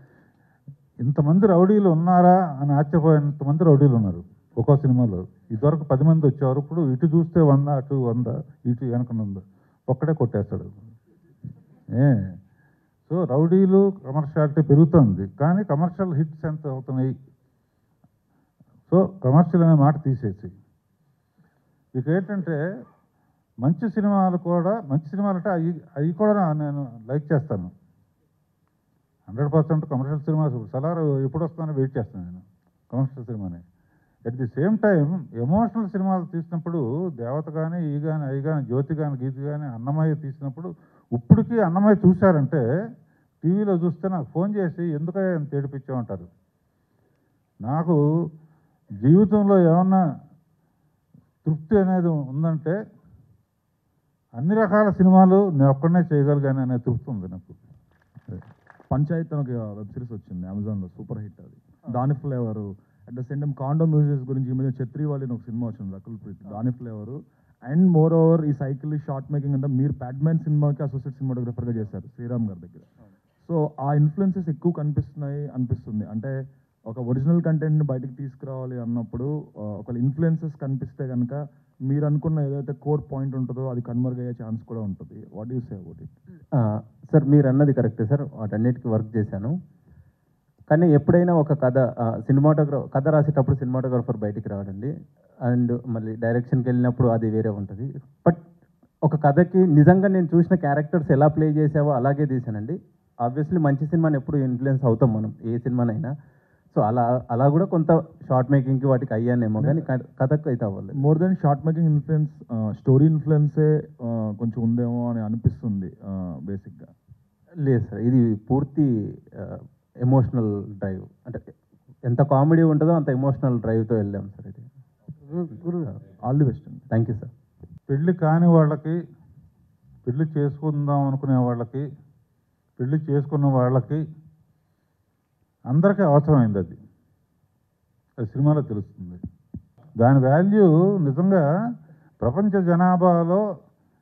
ఇంతమంది రౌడీలు ఉన్నారా అని ఆశ్చర్యపోయేంతమంది రౌడీలు ఉన్నారు ఒక్కో సినిమాలో. ఇదివరకు 10 మంది వచ్చేవారు, ఇప్పుడు ఇటు చూస్తే 100, అటు 100, ఇటు వెనకన 100, ఒక్కడే కొట్టేస్తాడు. సో రౌడీలు కమర్షియాలిటీ పెరుగుతుంది, కానీ కమర్షియల్ హిట్స్ ఎంత అవుతున్నాయి? సో కమర్షియల్ అనే మాట తీసేసి ఇక ఏంటంటే మంచి సినిమాలు కూడా, మంచి సినిమాలు అంటే అవి కూడా నేను లైక్ చేస్తాను. 100% కమర్షియల్ సినిమాస్ సలారు ఎప్పుడు వస్తుందని వెయిట్ చేస్తాను నేను కమర్షియల్ సినిమాని. At the same time emotional సినిమాలు తీసినప్పుడు దేవత కానీ ఈ కానీ అవి కానీ జ్యోతి కానీ గీతి కానీ అన్నమయ్య తీసినప్పుడు, ఇప్పటికీ అన్నమయ్య చూశారంటే టీవీలో చూస్తే నాకు ఫోన్ చేసి ఎందుకయ్యా ఎంత ఏడిపించామంటారు. నాకు జీవితంలో ఏమన్నా తృప్తి అనేది ఉందంటే అన్ని రకాల సినిమాలు నేను ఒక్కడనే చేయగలిగాను అనే తృప్తి ఉంది నాకు. పంచాయత్ అని ఒక వెబ్ సిరీస్ వచ్చింది అమెజాన్లో, సూపర్ హిట్ అది. దాని flavour at the same time condom uses గురించి ఈ మధ్య ఛత్రి వాళ్ళని ఒక సినిమా వచ్చింది రకుల్ ప్రీత్, దాని ఫ్లేవరు. అండ్ మోర్ ఓవర్ ఈ సైకిల్ షార్ట్ మేకింగ్ అంతా మీరు ప్యాడ్మ్యాన్ సినిమాకి అసోసియేట్ సినిమాటోగ్రఫర్గా చేశారు శ్రీరామ్ గారి దగ్గర. సో ఆ ఇన్ఫ్లుయెన్సెస్ ఎక్కువ అనిపిస్తుంది. అంటే ఒక ఒరిజినల్ కంటెంట్ని బయటకు తీసుకురావాలి అన్నప్పుడు ఒక ఇన్ఫ్లుయెన్సెస్ కనిపిస్తే కనుక మీరు అనుకున్న ఏదైతే కోర్ పాయింట్ ఉంటుందో అది కన్వర్గ్ అయ్యే ఛాన్స్ కూడా ఉంటుంది. What you say about it? Sir మీరు అన్నది కరెక్టే సార్, వాటన్నిటికీ వర్క్ చేశాను. కానీ ఎప్పుడైనా ఒక కథ రాసేటప్పుడు సినిమాటోగ్రఫర్ బయటికి రావడండి, అండ్ మళ్ళీ డైరెక్షన్కి వెళ్ళినప్పుడు అది వేరే ఉంటుంది. బట్ ఒక కథకి నిజంగా నేను చూసిన క్యారెక్టర్స్ ఎలా ప్లే చేసావో అలాగే తీసానండి. ఆబ్వియస్లీ మంచి సినిమాని ఎప్పుడు ఇన్ఫ్లుయెన్స్ అవుతాం మనం ఏ సినిమానైనా. సో అలా కూడా కొంత షార్ట్ మేకింగ్కి వాటికి అయ్యానేమో, కానీ కథకు అయితే అవ్వలేదు. More than short making influence, story ఇన్ఫ్లుయెన్సే కొంచెం ఉందేమో అని అనిపిస్తుంది బేసిక్గా. లేదు సార్, ఇది పూర్తి ఎమోషనల్ డ్రైవ్. అంటే ఎంత కామెడీ ఉంటుందో అంత ఎమోషనల్ డ్రైవ్తో వెళ్ళాం సార్. ఇది ఆల్ ది బెస్ట్ అండి. Thank you sir. పెళ్ళి కాని వాళ్ళకి, పెళ్ళి చేసుకుందాం అనుకునే వాళ్ళకి, పెళ్ళి చేసుకున్న వాళ్ళకి అందరికీ అవసరమైంది అది సినిమాలో తెలుస్తుంది. దాని వాల్యూ నిజంగా ప్రపంచ జనాభాలో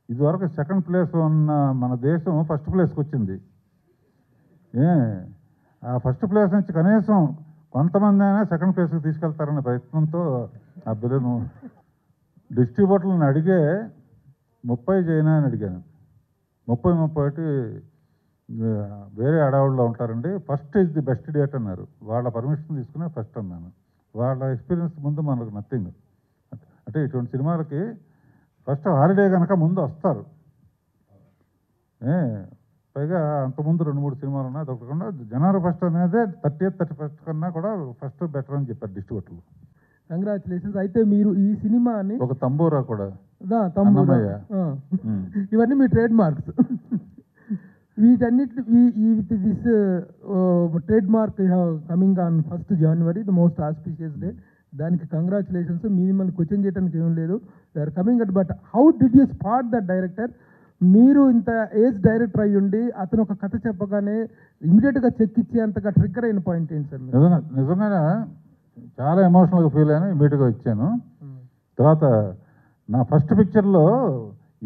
ఇదివరకు సెకండ్ ప్లేస్లో ఉన్న మన దేశం ఫస్ట్ ప్లేస్కి వచ్చింది. ఆ ఫస్ట్ ప్లేస్ నుంచి కనీసం కొంతమంది అయినా సెకండ్ ప్లేస్కి తీసుకెళ్తారనే ప్రయత్నంతో ఆ బిల్లును డిస్ట్రిబ్యూటర్లను అడిగే 30 చేయనా అని అడిగాను. 30 వేరే అడవుల్లో ఉంటారండి, first is the best date అన్నారు. వాళ్ళ పర్మిషన్ తీసుకునే ఫస్ట్ అన్నాను. వాళ్ళ ఎక్స్పీరియన్స్ ముందు మనకు నథింగ్. అంటే ఇటువంటి సినిమాలకి ఫస్ట్ హాలిడే కనుక ముందు వస్తారు. పైగా అంతకుముందు 2-3 సినిమాలు ఉన్నాయి. అదొకకుండా జనవరి 1 అనేది 30th, 31st కన్నా కూడా ఫస్ట్ బెటర్ అని చెప్పారు డిస్ట్రిబ్యూటర్లు. కంగ్రాచులేషన్స్. అయితే మీరు ఈ సినిమాని ఒక తంబూరా కూడా ఇవన్నీ మీ ట్రేడ్ మార్క్స్. వీటన్నిటి with this trademark coming on 1st January, the most auspicious day. దానికి కంగ్రాచులేషన్స్. మిమ్మల్ని క్వశ్చన్ చేయడానికి ఏం లేదు, they are coming at. But how did you spot that director? మీరు ఇంత ఏజ్ డైరెక్టర్ అయ్యి ఉండి అతను ఒక కథ చెప్పగానే ఇమీడియట్గా చెక్ ఇచ్చేంతగా ట్రిగ్గర్ అయిన పాయింట్ ఏంటి సార్? నిజంగా చాలా ఎమోషనల్గా ఫీల్ అయ్యాను, ఇమీడియట్గా వచ్చాను. తర్వాత నా ఫస్ట్ పిక్చర్లో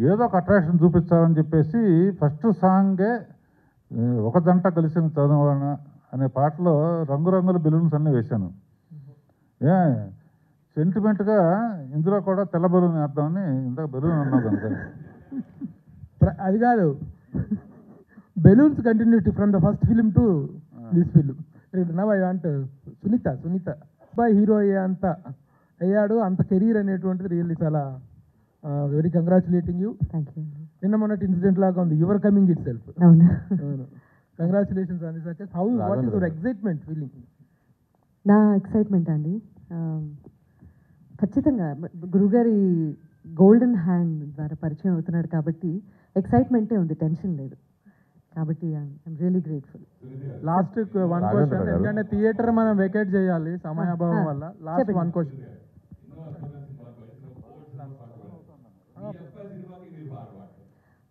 ఏదో ఒక అట్రాక్షన్ చూపించాలని చెప్పేసి ఫస్ట్ సాంగే ఒక జంట కలిసిన చదువున అనే పాటలో రంగురంగుల బెలూన్స్ అన్నీ వేశాను. సెంటిమెంట్గా ఇందులో కూడా తెల్ల బెలూన్ వేద్దామని ఇందాక బెలూన్ అన్నావు కనుక. అది కాదు, balloons continuity from the first film to this film. Now I want Sunita boy hero అయ్యే అంత అయ్యాడు, అంత కెరీర్ అనేటువంటిది రియల్లీ చాలా వెరీ కంగ్రాచులేటింగ్ యూ. నిన్న మొన్నటి ఇన్సిడెంట్ లాగా ఉంది, your coming it self. Congratulations on this success. How what is your excitement feeling? నా ఎక్సైట్మెంట్ అండి, ఖచ్చితంగా గురుగారి గోల్డెన్ హ్యాండ్ ద్వారా పరిచయం అవుతున్నాడు కాబట్టి ఎక్సైట్మెంటే ఉంది, టెన్షన్ లేదు. కాబట్టి I'm really grateful. Last one question, ఎందుకంటే థియేటర్ మనం వెకేట్ చేయాలి సమయాభావం వల్ల. Last one question.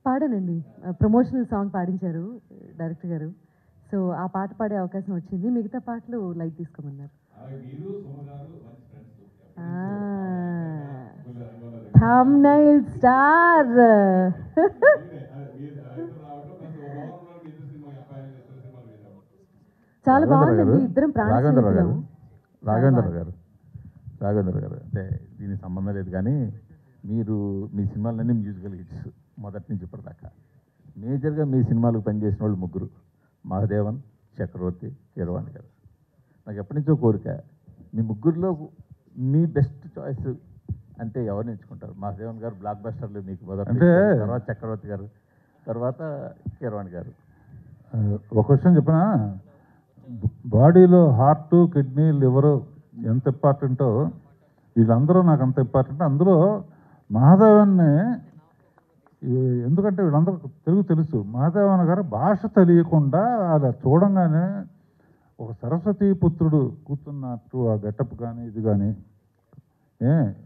పాడానండి, ప్రమోషనల్ సాంగ్ పాడించారు డైరెక్టర్ గారు. సో ఆ పాట పాడే అవకాశం వచ్చింది, మిగతా పాటలు లైట్ తీసుకోమన్నారు. Thumbnail star. చాలా బాగుందండి, ఇద్దరం రాఘవేంద్ర గారు అంటే దీనికి సంబంధం లేదు కానీ మీరు మీ సినిమాలన్నీ మ్యూజికల్ హిట్స్ మొదటి నుంచి ఇప్పటిదాకా. మేజర్గా మీ సినిమాలకు పనిచేసిన వాళ్ళు ముగ్గురు, మహాదేవన్, చక్రవర్తి, కీరవాణి గారు. నాకు ఎప్పటి నుంచో కోరిక, మీ ముగ్గురులో మీ బెస్ట్ చాయిస్ అంటే ఎవరిని ఎంచుకుంటారు? మహాదేవన్ గారు బ్లాక్ బస్టర్లు మీకు మొదటి, తర్వాత చక్రవర్తి గారు, తర్వాత కీరవాణి గారు. ఒక విషయం చెప్పిన, బాడీలో హార్ట్, కిడ్నీ, లివరు ఎంత ఇంపార్టెంటో వీళ్ళందరూ నాకు అంత ఇంపార్టెంట్. అందులో మహాదేవన్ని, ఎందుకంటే వీళ్ళందరూ తెలుగు తెలుసు, మహాదేవన్ గారు భాష తెలియకుండా అలా చూడంగానే ఒక సరస్వతి పుత్రుడు కూర్చున్నట్టు ఆ గెటప్ కానీ ఇది కానీ,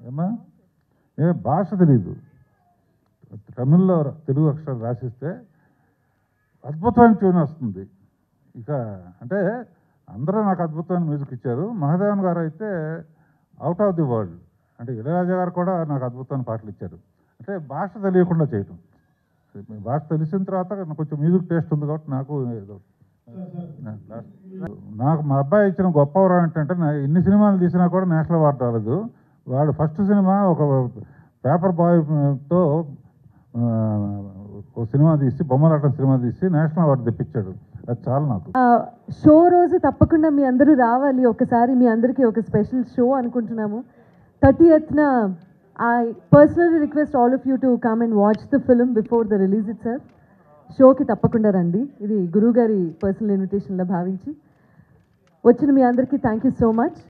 ఏమా భాష తెలీదు, తమిళ్లో తెలుగు అక్షరాలు రాసిస్తే అద్భుతమైన ట్యూన్ వస్తుంది. ఇక అంటే అందరూ నాకు అద్భుతమైన మ్యూజిక్ ఇచ్చారు. మహాదేవన్ గారు అయితే అవుట్ ఆఫ్ ది వరల్డ్. అంటే ఇళయరాజా గారు కూడా నాకు అద్భుతమైన పాటలు ఇచ్చారు. అంటే భాష తెలియకుండా చేయటం, భాష తెలిసిన తర్వాత కొంచెం మ్యూజిక్ టేస్ట్ ఉంది కాబట్టి నాకు మా అబ్బాయి ఇచ్చిన గొప్ప వరం ఏంటంటే, ఇన్ని సినిమాలు తీసినా కూడా నేషనల్ అవార్డు రాలేదు. వాడు ఫస్ట్ సినిమా ఒక పేపర్ బాయ్తో ఒక సినిమా తీసి, బొమ్మలాటం సినిమా తీసి నేషనల్ అవార్డు తెప్పించాడు. అది చాలు నాకు. షో రోజు తప్పకుండా మీ అందరూ రావాలి. ఒకసారి మీ అందరికీ ఒక స్పెషల్ షో అనుకుంటున్నాము 30th. I personally request all of you to come and watch the film before the release itself. షోకి తప్పకుండా రండి. ఇది గురువు గారి పర్సనల్ ఇన్విటేషన్లో భావించి వచ్చిన మీ అందరికీ థ్యాంక్ యూ సో మచ్.